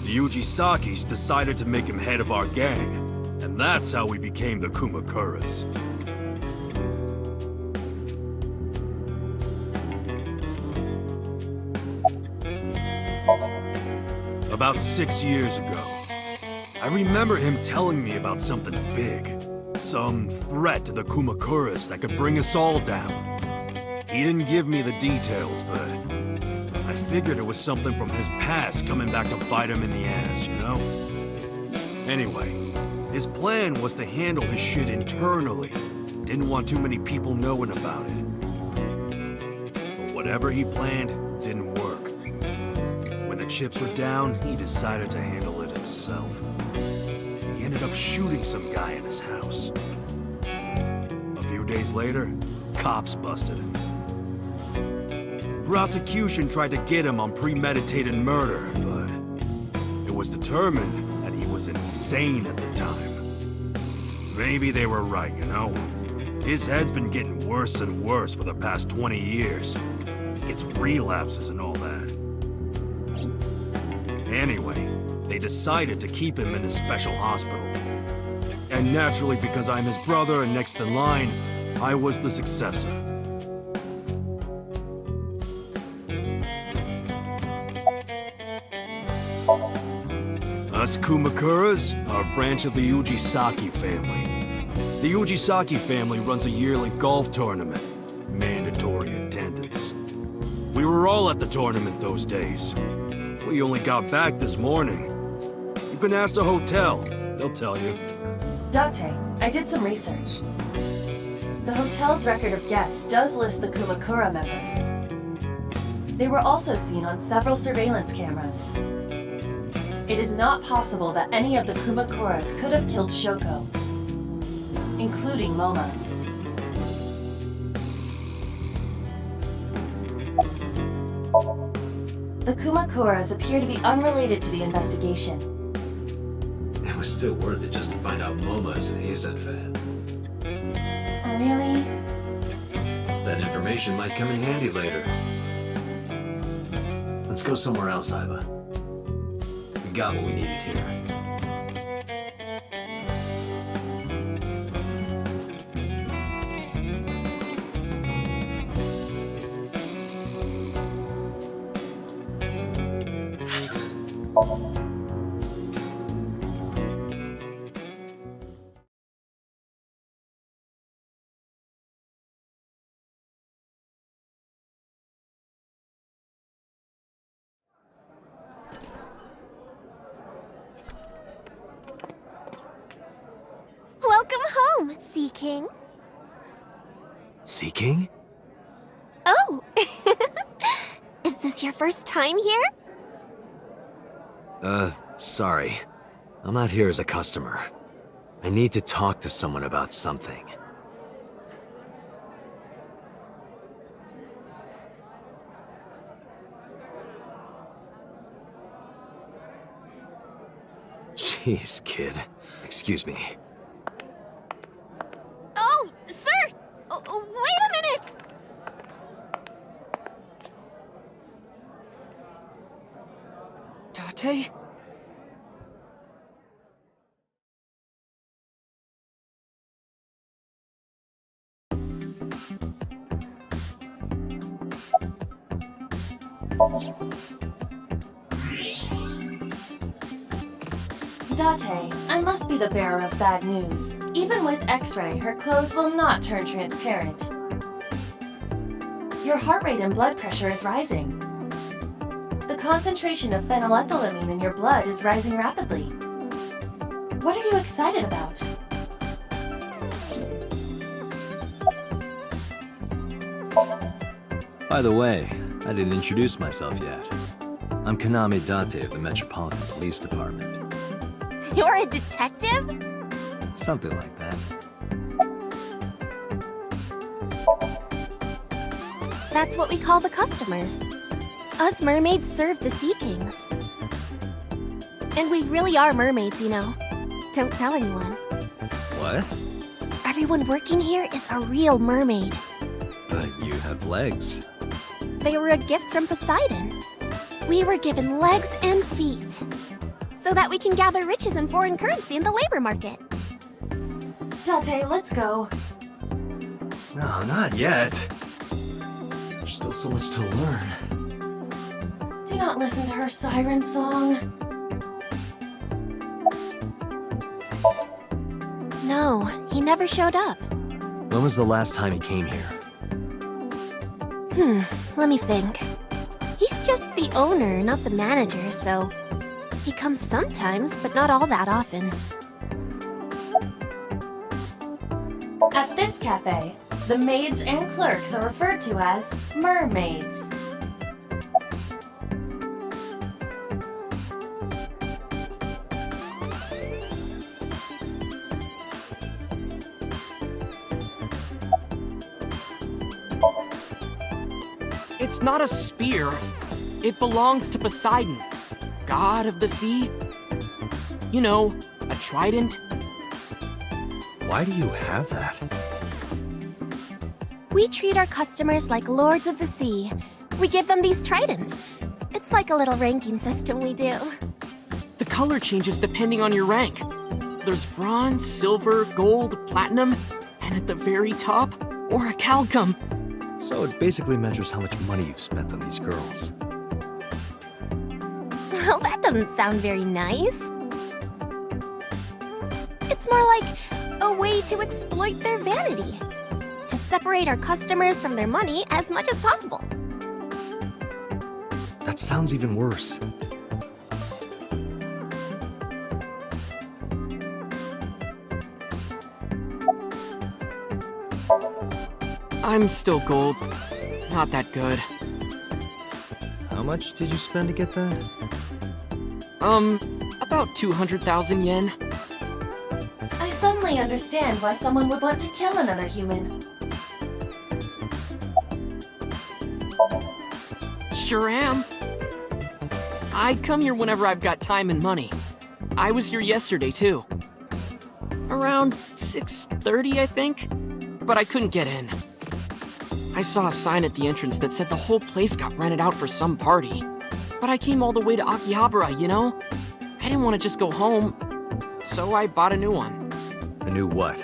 The Ujisakis decided to make him head of our gang, and that's how we became the Kumakuras. About 6 years ago, I remember him telling me about something big. Some threat to the Kumakuras that could bring us all down. He didn't give me the details, but I figured it was something from his past coming back to bite him in the ass, you know? Anyway, his plan was to handle his shit internally. Didn't want too many people knowing about it. But whatever he planned didn't work. When the chips were down, he decided to handle it himself. He ended up shooting some guy in his house. A few days later, cops busted him. Prosecution tried to get him on premeditated murder, but it was determined that he was insane at the time. Maybe they were right, you know? His head's been getting worse and worse for the past 20 years. He gets relapses and all that. Anyway, they decided to keep him in a special hospital. And naturally, because I'm his brother and next in line, I was the successor. Us Kumakuras are a branch of the Ujisaki family. The Ujisaki family runs a yearly golf tournament. Mandatory attendance. We were all at the tournament those days. We only got back this morning. You can ask the hotel. They'll tell you. Date, I did some research. The hotel's record of guests does list the Kumakura members. They were also seen on several surveillance cameras. It is not possible that any of the Kumakuras could have killed Shoko, including Moma. The Kumakuras appear to be unrelated to the investigation. It was still worth it just to find out Moma is an ASEN fan. Really? That information might come in handy later. Let's go somewhere else, Iva. We got what we needed here. Welcome home, Sea King. Sea King? Oh! Is this your first time here? Sorry. I'm not here as a customer. I need to talk to someone about something. Jeez, kid. Excuse me. Oh, sir! Wait a minute! Date? Date, I must be the bearer of bad news. Even with X-ray, her clothes will not turn transparent. Your heart rate and blood pressure is rising. The concentration of phenylethylamine in your blood is rising rapidly. What are you excited about? By the way, I didn't introduce myself yet. I'm Kaname Date of the Metropolitan Police Department. You're a detective? Something like that. That's what we call the customers. Us mermaids serve the Sea Kings. And we really are mermaids, you know. Don't tell anyone. What? Everyone working here is a real mermaid. But you have legs. They were a gift from Poseidon. We were given legs and feet, so that we can gather riches and foreign currency in the labor market. Date, let's go. No, not yet. There's still so much to learn. Do not listen to her siren song. No, he never showed up. When was the last time he came here? Let me think. He's just the owner, not the manager, so he comes sometimes, but not all that often. At this cafe, the maids and clerks are referred to as mermaids. It's not a spear. It belongs to Poseidon, god of the sea. You know, a trident. Why do you have that? We treat our customers like lords of the sea. We give them these tridents. It's like a little ranking system we do. The color changes depending on your rank. There's bronze, silver, gold, platinum, and at the very top, orichalcum. So it basically measures how much money you've spent on these girls. Well, that doesn't sound very nice. It's more like a way to exploit their vanity. To separate our customers from their money as much as possible. That sounds even worse. I'm still gold. Not that good. How much did you spend to get that? About 200,000 yen. I suddenly understand why someone would want to kill another human. Sure am. I come here whenever I've got time and money. I was here yesterday, too. Around 6:30, I think? But I couldn't get in. I saw a sign at the entrance that said the whole place got rented out for some party. But I came all the way to Akihabara, you know? I didn't want to just go home, so I bought a new one. A new what?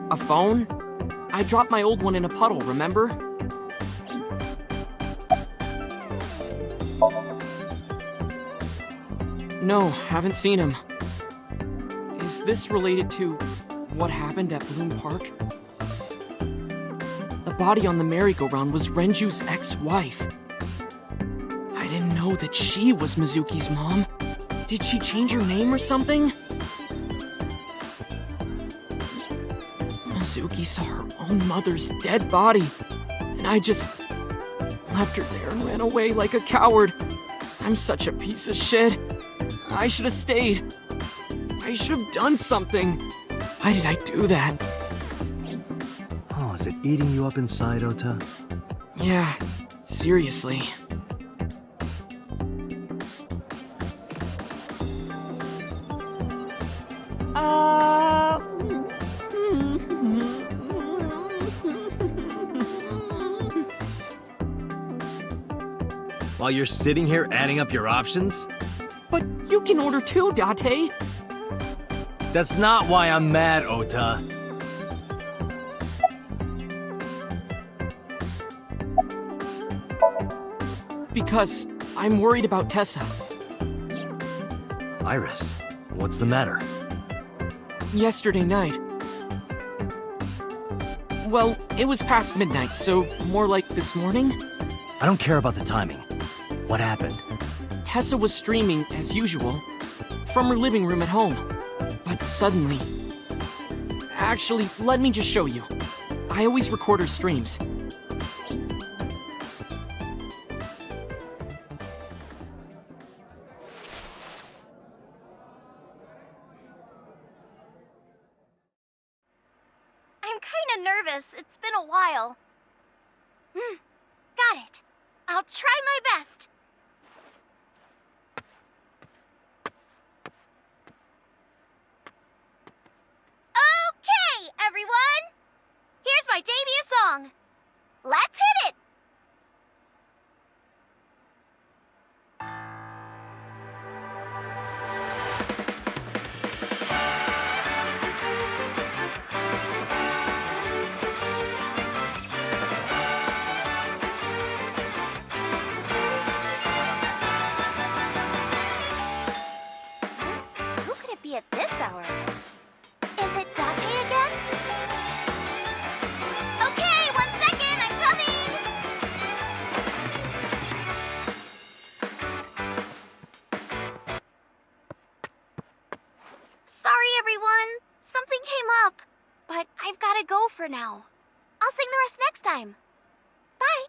A phone? I dropped my old one in a puddle, remember? No, haven't seen him. Is this related to what happened at Bloom Park? The body on the merry-go-round was Renju's ex-wife. I didn't know that she was Mizuki's mom. Did she change her name or something? Mizuki saw her own mother's dead body, and I just left her there and ran away like a coward. I'm such a piece of shit. I should have stayed. I should have done something. Why did I do that? Oh, is it eating you up inside, Ota? Yeah, seriously. While you're sitting here adding up your options? But you can order too, Date. That's not why I'm mad, Ota. Because I'm worried about Tessa. Iris, what's the matter? Yesterday night. Well, it was past midnight, so more like this morning. I don't care about the timing. What happened? Tessa was streaming, as usual, from her living room at home. But suddenly... Actually, let me just show you. I always record her streams. I'm kinda nervous. It's been a while. Got it. I'll try my best. Okay, everyone! Here's my debut song. Let's hit it! Who could it be at this hour? Is it Date again? Okay, 1 second, I'm coming! gotta go for now. I'll sing the rest next time. Bye.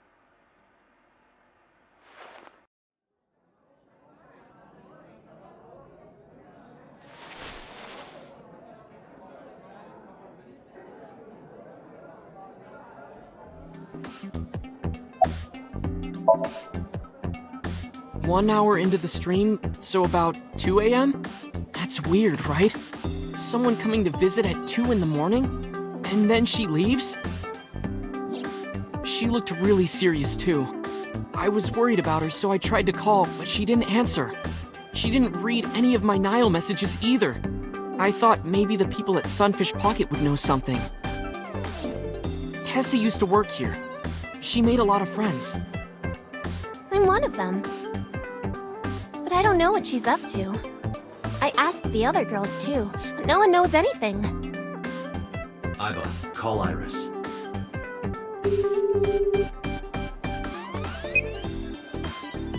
One hour into the stream, so about 2 a.m.? That's weird, right? Someone coming to visit at 2 in the morning? And then she leaves? She looked really serious too. I was worried about her, so I tried to call, but she didn't answer. She didn't read any of my Nile messages either. I thought maybe the people at Sunfish Pocket would know something. Tessa used to work here. She made a lot of friends. I'm one of them. But I don't know what she's up to. I asked the other girls too, but no one knows anything. Iba, call Iris.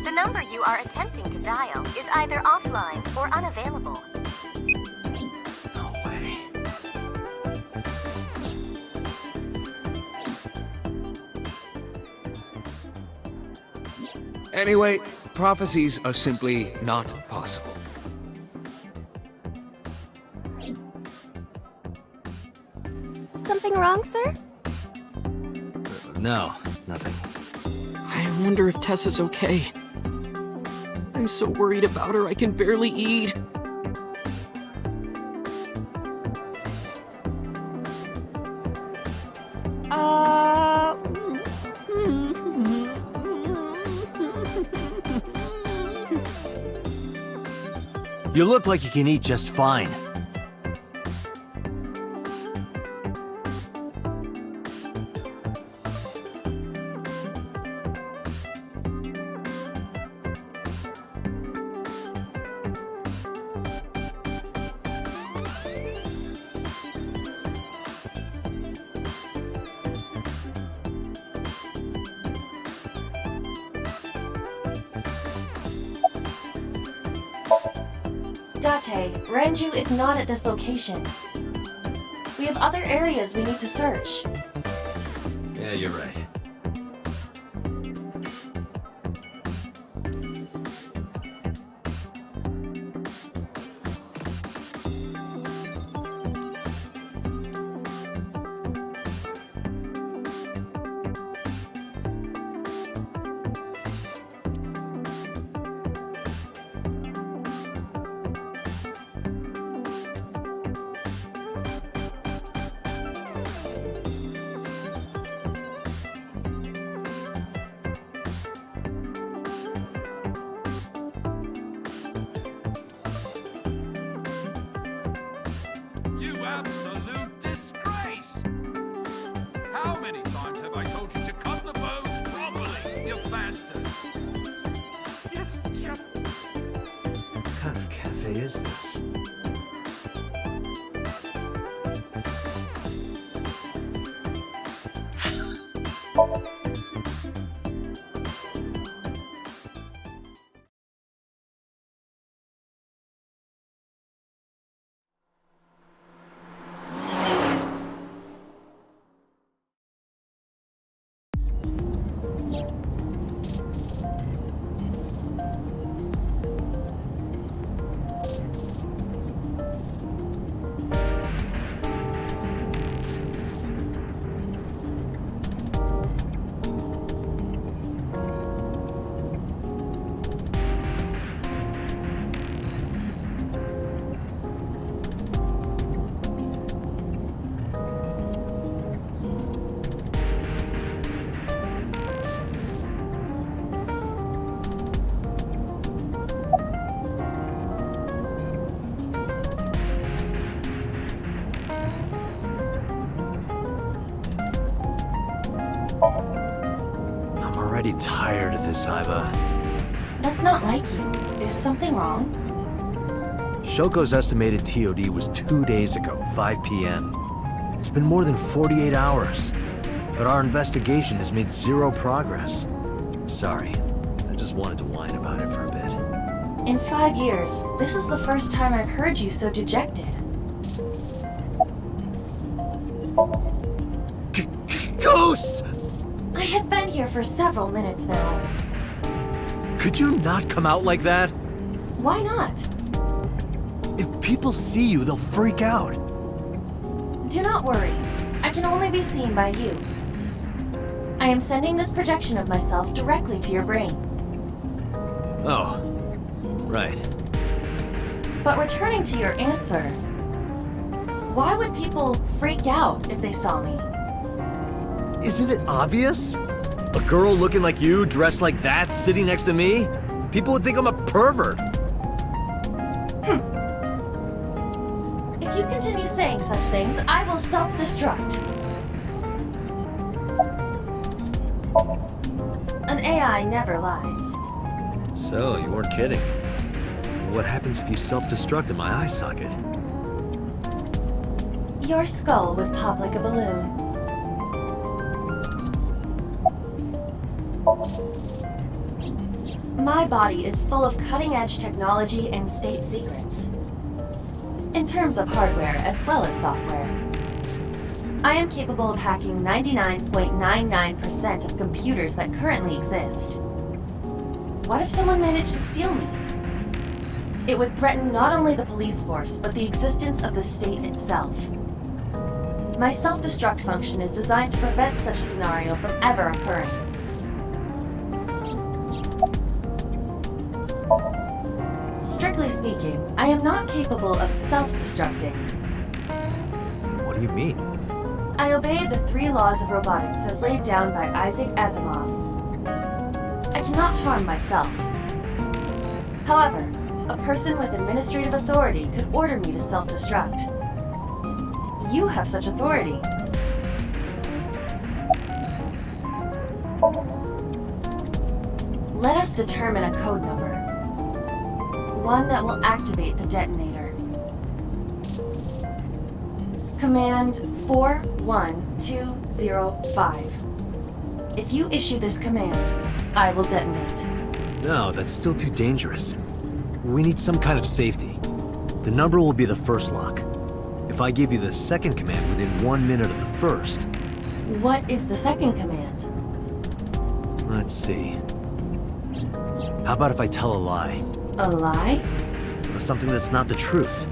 The number you are attempting to dial is either offline or unavailable. No way. Anyway, prophecies are simply not possible. Something wrong, sir? No, nothing. I wonder if Tessa's okay. I'm so worried about her, I can barely eat. You look like you can eat just fine. Date, Renju is not at this location. We have other areas we need to search. Yeah, you're right. You absolute disgrace! How many times have I told you to cut the bows properly, you bastard? Yes, Chef. What kind of cafe is this? I'm already tired of this, Iba. That's not like you. Is something wrong? Shoko's estimated TOD was 2 days ago, 5 p.m. It's been more than 48 hours. But our investigation has made zero progress. Sorry. I just wanted to whine about it for a bit. In 5 years, this is the first time I've heard you so dejected. ghost! I have been here for several minutes now. Could you not come out like that? Why not? If people see you, they'll freak out. Do not worry. I can only be seen by you. I am sending this projection of myself directly to your brain. Oh, right. But returning to your answer, why would people freak out if they saw me? Isn't it obvious? A girl looking like you, dressed like that, sitting next to me? People would think I'm a pervert. If you continue saying such things, I will self-destruct. An AI never lies. So, you weren't kidding. What happens if you self-destruct in my eye socket? Your skull would pop like a balloon. My body is full of cutting-edge technology and state secrets. In terms of hardware as well as software. I am capable of hacking 99.99% of computers that currently exist. What if someone managed to steal me? It would threaten not only the police force, but the existence of the state itself. My self-destruct function is designed to prevent such a scenario from ever occurring. Strictly speaking, I am not capable of self-destructing. What do you mean? I obey the 3 laws of robotics as laid down by Isaac Asimov. I cannot harm myself. However, a person with administrative authority could order me to self-destruct. You have such authority. Let us determine a code number. One that will activate the detonator. Command 41205. If you issue this command, I will detonate. No, that's still too dangerous. We need some kind of safety. The number will be the first lock. If I give you the second command within 1 minute of the first... What is the second command? Let's see. How about if I tell a lie? A lie? Something that's not the truth.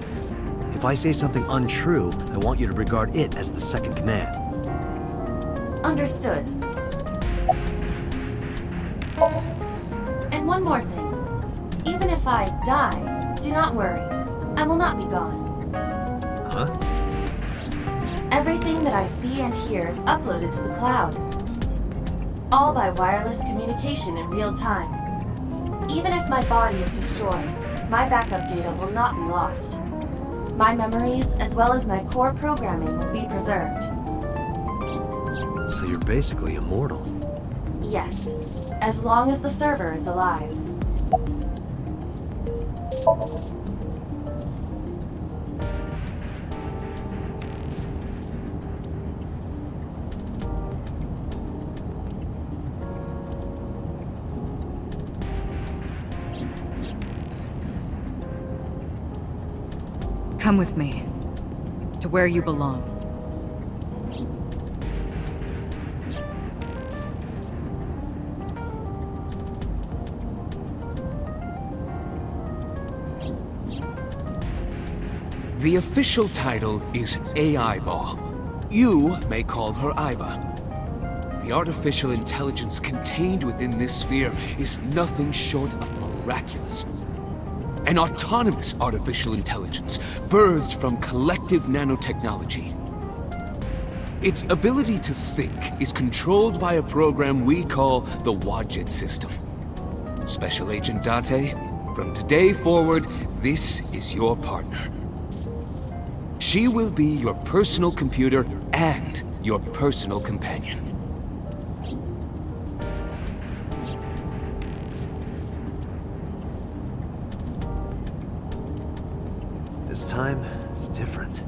If I say something untrue, I want you to regard it as the second command. Understood. And one more thing. Even if I die, do not worry. I will not be gone. Huh? Everything that I see and hear is uploaded to the cloud. All by wireless communication in real time. Even if my body is destroyed, my backup data will not be lost. My memories, as well as my core programming, will be preserved. So you're basically immortal. Yes, as long as the server is alive. Come with me. To where you belong. The official title is AI Ball. You may call her Iba. The artificial intelligence contained within this sphere is nothing short of miraculous. An autonomous artificial intelligence birthed from collective nanotechnology. Its ability to think is controlled by a program we call the Wadjet system. Special Agent Date, from today forward, this is your partner. She will be your personal computer and your personal companion. This time, it's different.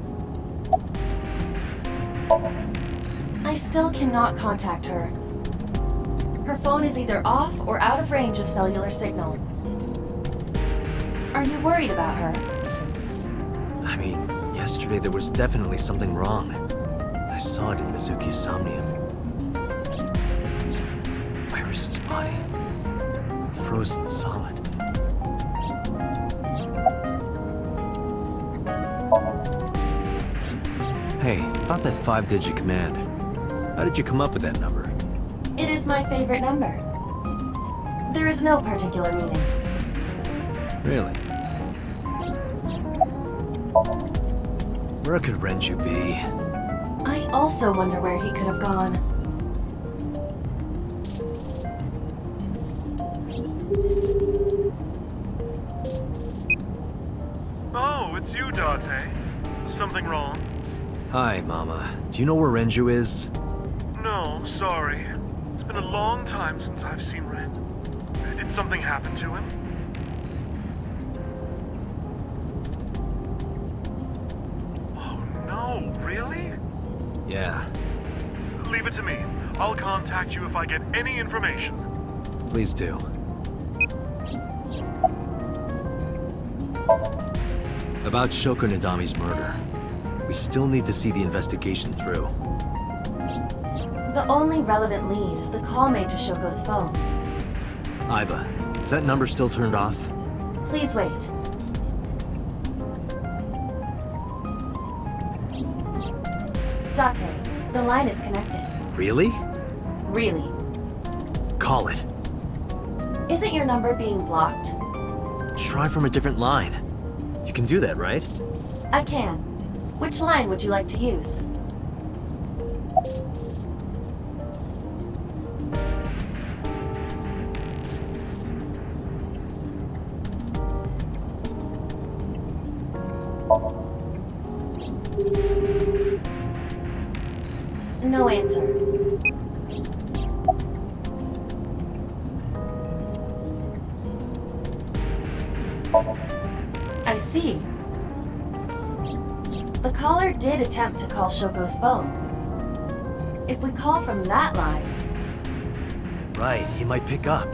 I still cannot contact her. Her phone is either off or out of range of cellular signal. Are you worried about her? I mean, yesterday there was definitely something wrong. I saw it in Mizuki's Somnium. body. Frozen solid. Hey, about that 5-digit command. How did you come up with that number? It is my favorite number. There is no particular meaning. Really? Where could Renju be? I also wonder where he could have gone. Oh, it's you, Date. Something wrong? Hi, Mama. Do you know where Renju is? No, sorry. It's been a long time since I've seen Ren. Did something happen to him? Oh no, really? Yeah. Leave it to me. I'll contact you if I get any information. Please do. About Shoko Nadami's murder. We still need to see the investigation through. The only relevant lead is the call made to Shoko's phone. Aiba, is that number still turned off? Please wait. Date, the line is connected. Really? Really. Call it. Isn't your number being blocked? Try from a different line. You can do that, right? I can. Which line would you like to use? No answer. I see. The caller did attempt to call Shoko's phone. If we call from that line, Right, he might pick up.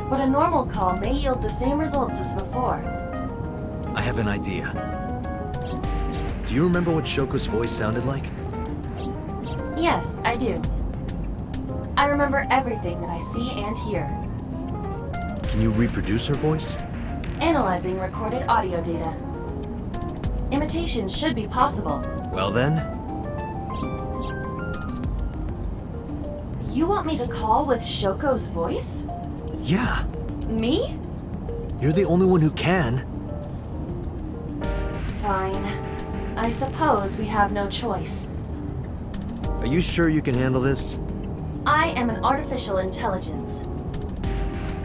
but a normal call may yield the same results as before. I have an idea. Do you remember what Shoko's voice sounded like? Yes, I do. I remember everything that I see and hear. Can you reproduce her voice? Analyzing recorded audio data. Imitation should be possible. Well then, You want me to call with Shoko's voice? yeah. Me? You're the only one who can. Fine. I suppose we have no choice. Are you sure you can handle this? I am an artificial intelligence.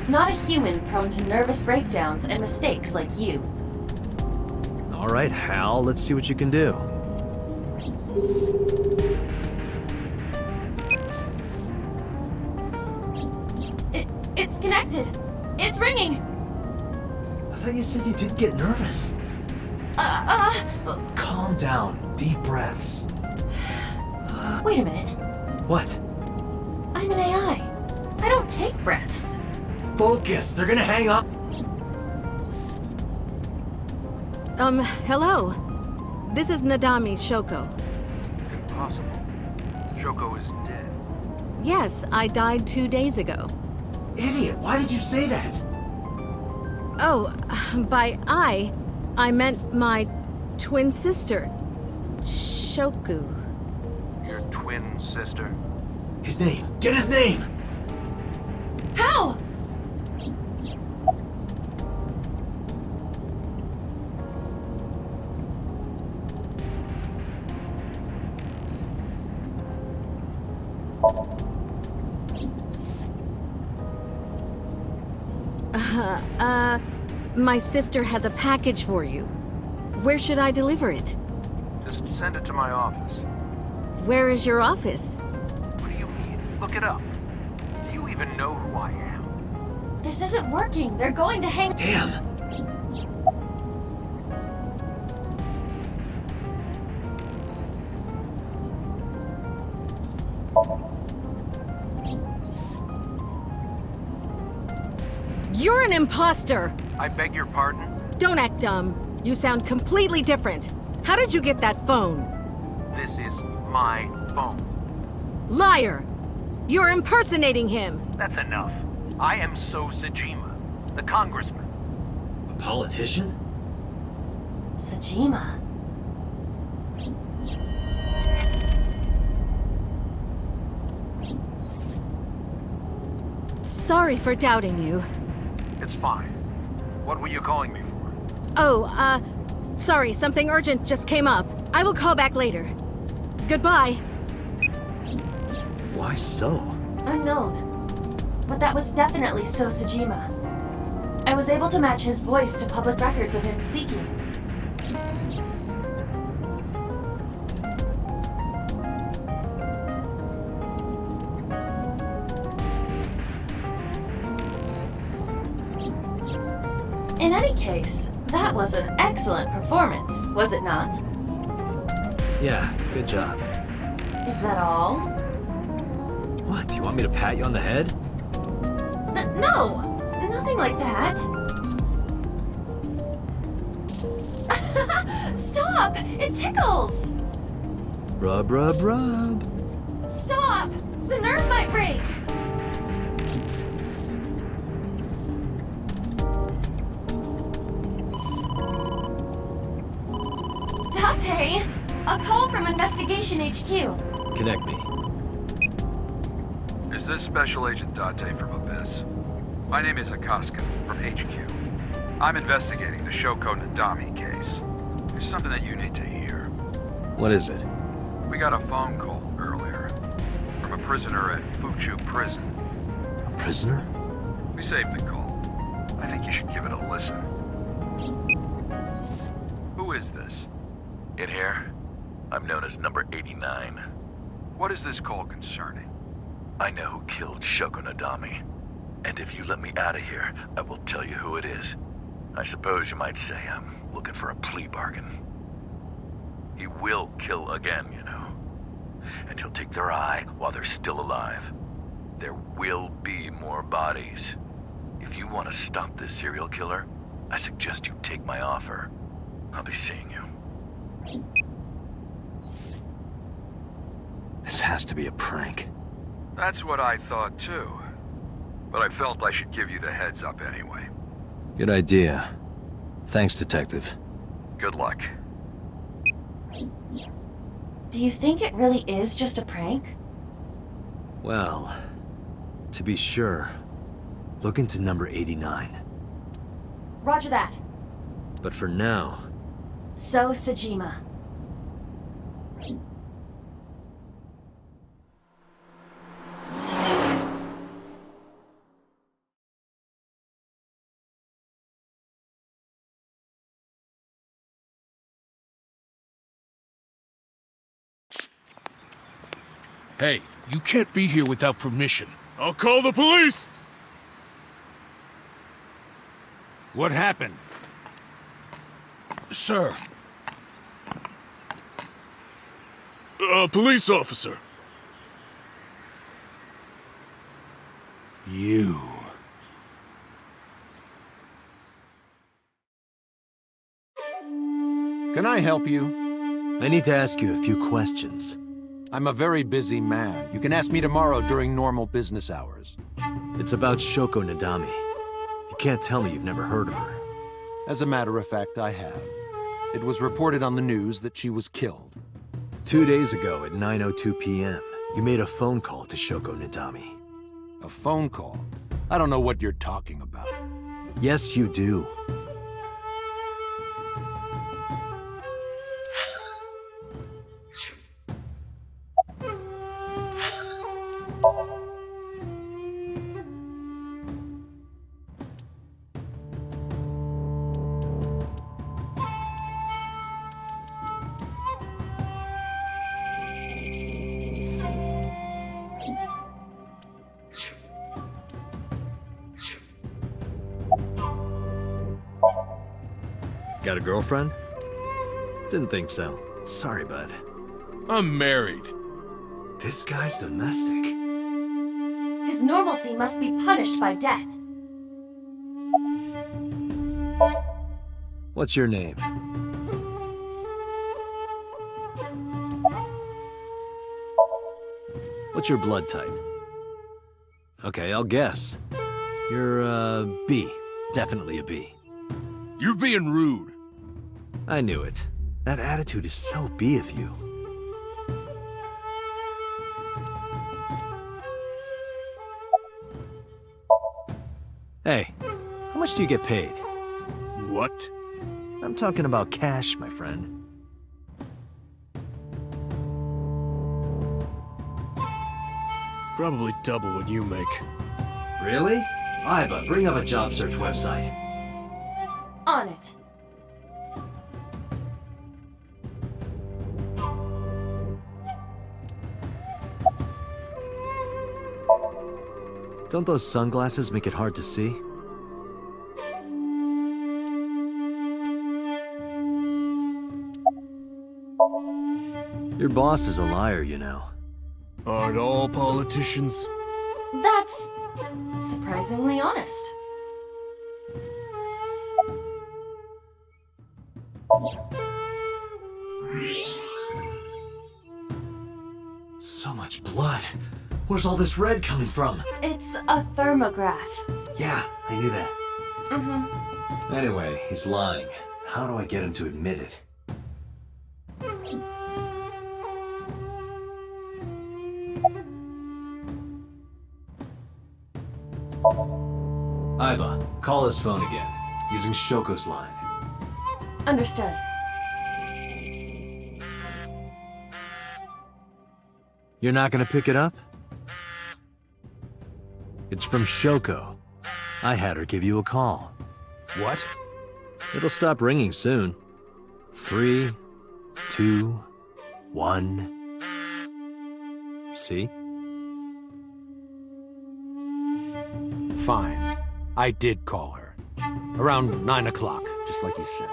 Not a human prone to nervous breakdowns and mistakes like you. All right, Hal, let's see what you can do. It's connected. It's ringing. I thought you said you didn't get nervous. Calm down. Deep breaths. Wait a minute. What? I'm an AI. I don't take breaths. Focus. They're gonna hang up. Hello. This is Nadami Shoko. Impossible. Shoko is dead. Yes, I died 2 days ago. Idiot, why did you say that? Oh, by I meant my twin sister, Shoku. Your twin sister. His name. Get his name! How? My sister has a package for you. Where should I deliver it? Just send it to my office. Where is your office? What do you mean? Look it up. Do you even know who I am? This isn't working. They're going to hang. Damn! You're an imposter! I beg your pardon? Don't act dumb. You sound completely different. How did you get that phone? This is my phone. Liar! You're impersonating him! That's enough. I am So Sajima, the congressman. A politician? Sajima. Sorry for doubting you. It's fine. What were you calling me for? Oh, sorry, something urgent just came up. I will call back later. Goodbye. Why so? Unknown. But that was definitely So Sajima. I was able to match his voice to public records of him speaking. In any case, that was an excellent performance, was it not? Yeah, good job. Is that all? What, do you want me to pat you on the head? No! Nothing like that! Stop! It tickles! Rub, rub, rub. Stop! The nerve might break! Date! A call from Investigation HQ. Connect me. Is this Special Agent Date from Abyss? My name is Akaska from HQ. I'm investigating the Shoko Nadami case. There's something that you need to hear. What is it? We got a phone call earlier from a prisoner at Fuchu Prison. A prisoner? We saved the call. I think you should give it a listen. Who is this? In here, I'm known as number 89. What is this call concerning? I know who killed Shoko Nadami. And if you let me out of here, I will tell you who it is. I suppose you might say I'm looking for a plea bargain. He will kill again, you know. And he'll take their eye while they're still alive. There will be more bodies. If you want to stop this serial killer, I suggest you take my offer. I'll be seeing you. This has to be a prank. That's what I thought too. But I felt I should give you the heads up anyway. Good idea. Thanks, Detective. Good luck. Do you think it really is just a prank? Well, to be sure, look into number 89. Roger that. But for now... So Sajima. Hey, you can't be here without permission. I'll call the police! What happened? Sir. A police officer. You. Can I help you? I need to ask you a few questions. I'm a very busy man. You can ask me tomorrow during normal business hours. It's about Shoko Nadami. You can't tell me you've never heard of her. As a matter of fact, I have. It was reported on the news that she was killed. 2 days ago at 9:02 p.m., you made a phone call to Shoko Nadami. A phone call? I don't know what you're talking about. Yes, you do. Got a girlfriend? Didn't think so. Sorry, bud. I'm married. This guy's domestic. His normalcy must be punished by death. What's your name? What's your blood type? Okay, I'll guess. You're a B. Definitely a B. You're being rude. I knew it. That attitude is so B of you. Hey, how much do you get paid? What? I'm talking about cash, my friend. Probably double what you make. Really? Iba, bring up a job search website. On it. Don't those sunglasses make it hard to see? Your boss is a liar, you know. Aren't all politicians? That's surprisingly honest. So much blood. Where's all this red coming from? It's a thermograph. Yeah, I knew that. Mm-hmm. Anyway, he's lying. How do I get him to admit it? Iba, call his phone again, using Shoko's line. Understood. You're not gonna pick it up? It's from Shoko. I had her give you a call. What? It'll stop ringing soon. 3, 2, 1. See? Fine. I did call her. Around 9 o'clock, just like you said.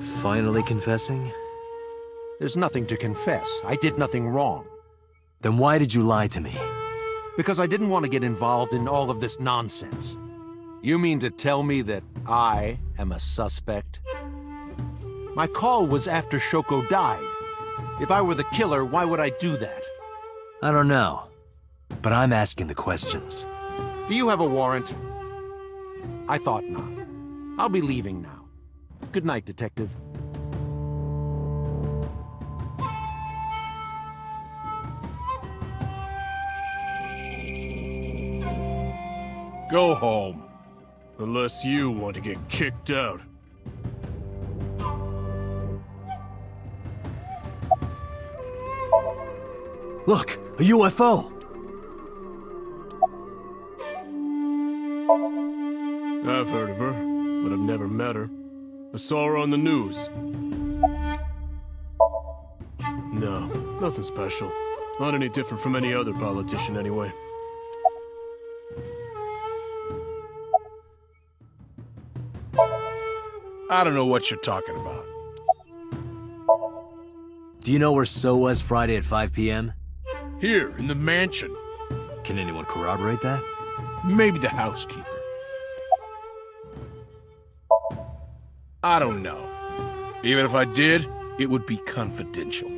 Finally confessing? There's nothing to confess. I did nothing wrong. Then why did you lie to me? Because I didn't want to get involved in all of this nonsense. You mean to tell me that I am a suspect? My call was after Shoko died. If I were the killer, why would I do that? I don't know. But I'm asking the questions. Do you have a warrant? I thought not. I'll be leaving now. Good night, Detective. Go home. Unless you want to get kicked out. Look, a UFO! I've heard of her, but I've never met her. I saw her on the news. No, nothing special. Not any different from any other politician, anyway. I don't know what you're talking about. Do you know where So was Friday at 5 p.m.? Here, in the mansion. Can anyone corroborate that? Maybe the housekeeper. I don't know. Even if I did, it would be confidential.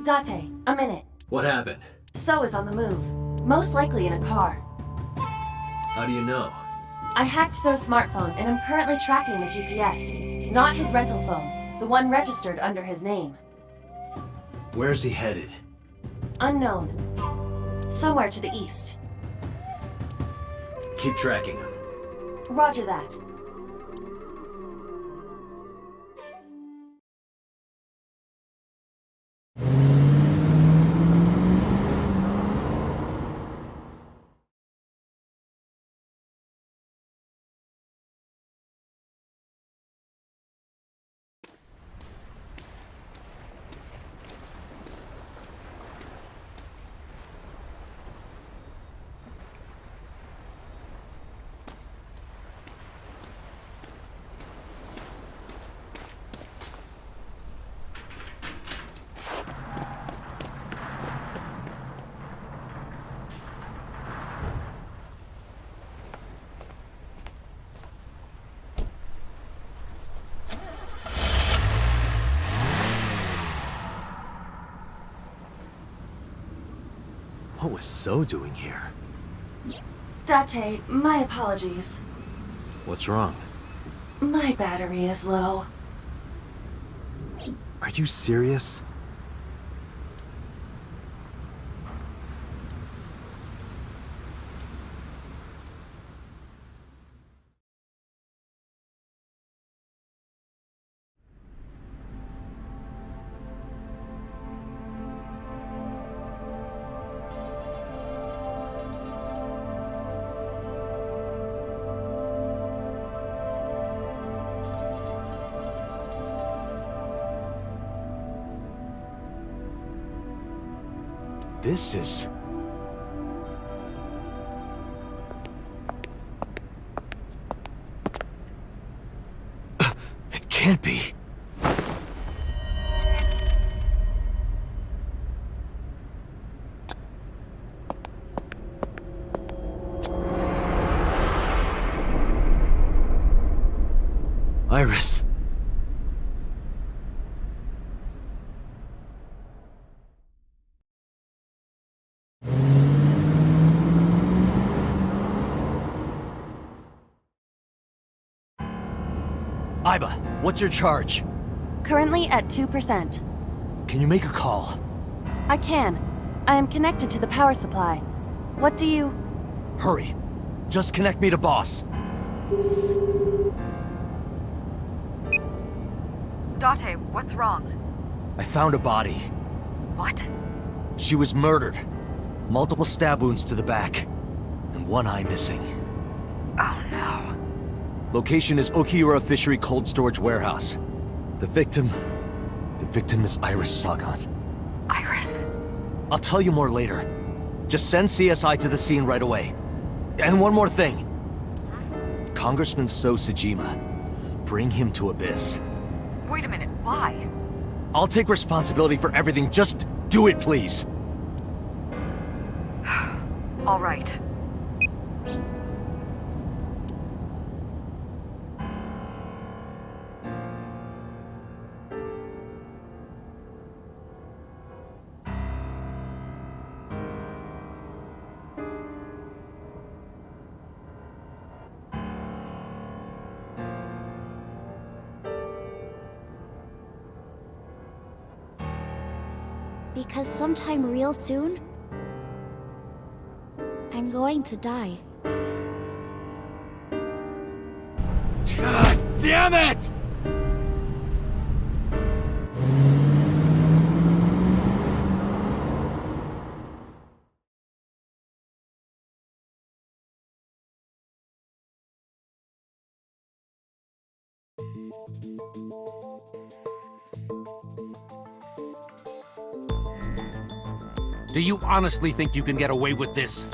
Date, a minute. What happened? So is on the move. Most likely in a car. How do you know? I hacked So's smartphone and am currently tracking the GPS. Not his rental phone, the one registered under his name. Where's he headed? Unknown. Somewhere to the east. Keep tracking him. Roger that. What was So doing here? Date, my apologies. What's wrong? My battery is low. Are you serious? This is... It can't be. Iris. Iba, what's your charge? Currently at 2%. Can you make a call? I can. I am connected to the power supply. What do you... Hurry. Just connect me to boss. Date, what's wrong? I found a body. What? She was murdered. Multiple stab wounds to the back. And one eye missing. Oh no. Location is Okiura Fishery Cold Storage Warehouse. The victim is Iris Sagan. Iris? I'll tell you more later. Just send CSI to the scene right away. And one more thing. Congressman So Sejima. Bring him to Abyss. Wait a minute, why? I'll take responsibility for everything. Just do it, please. All right. Because sometime real soon, I'm going to die. God damn it! Do you honestly think you can get away with this?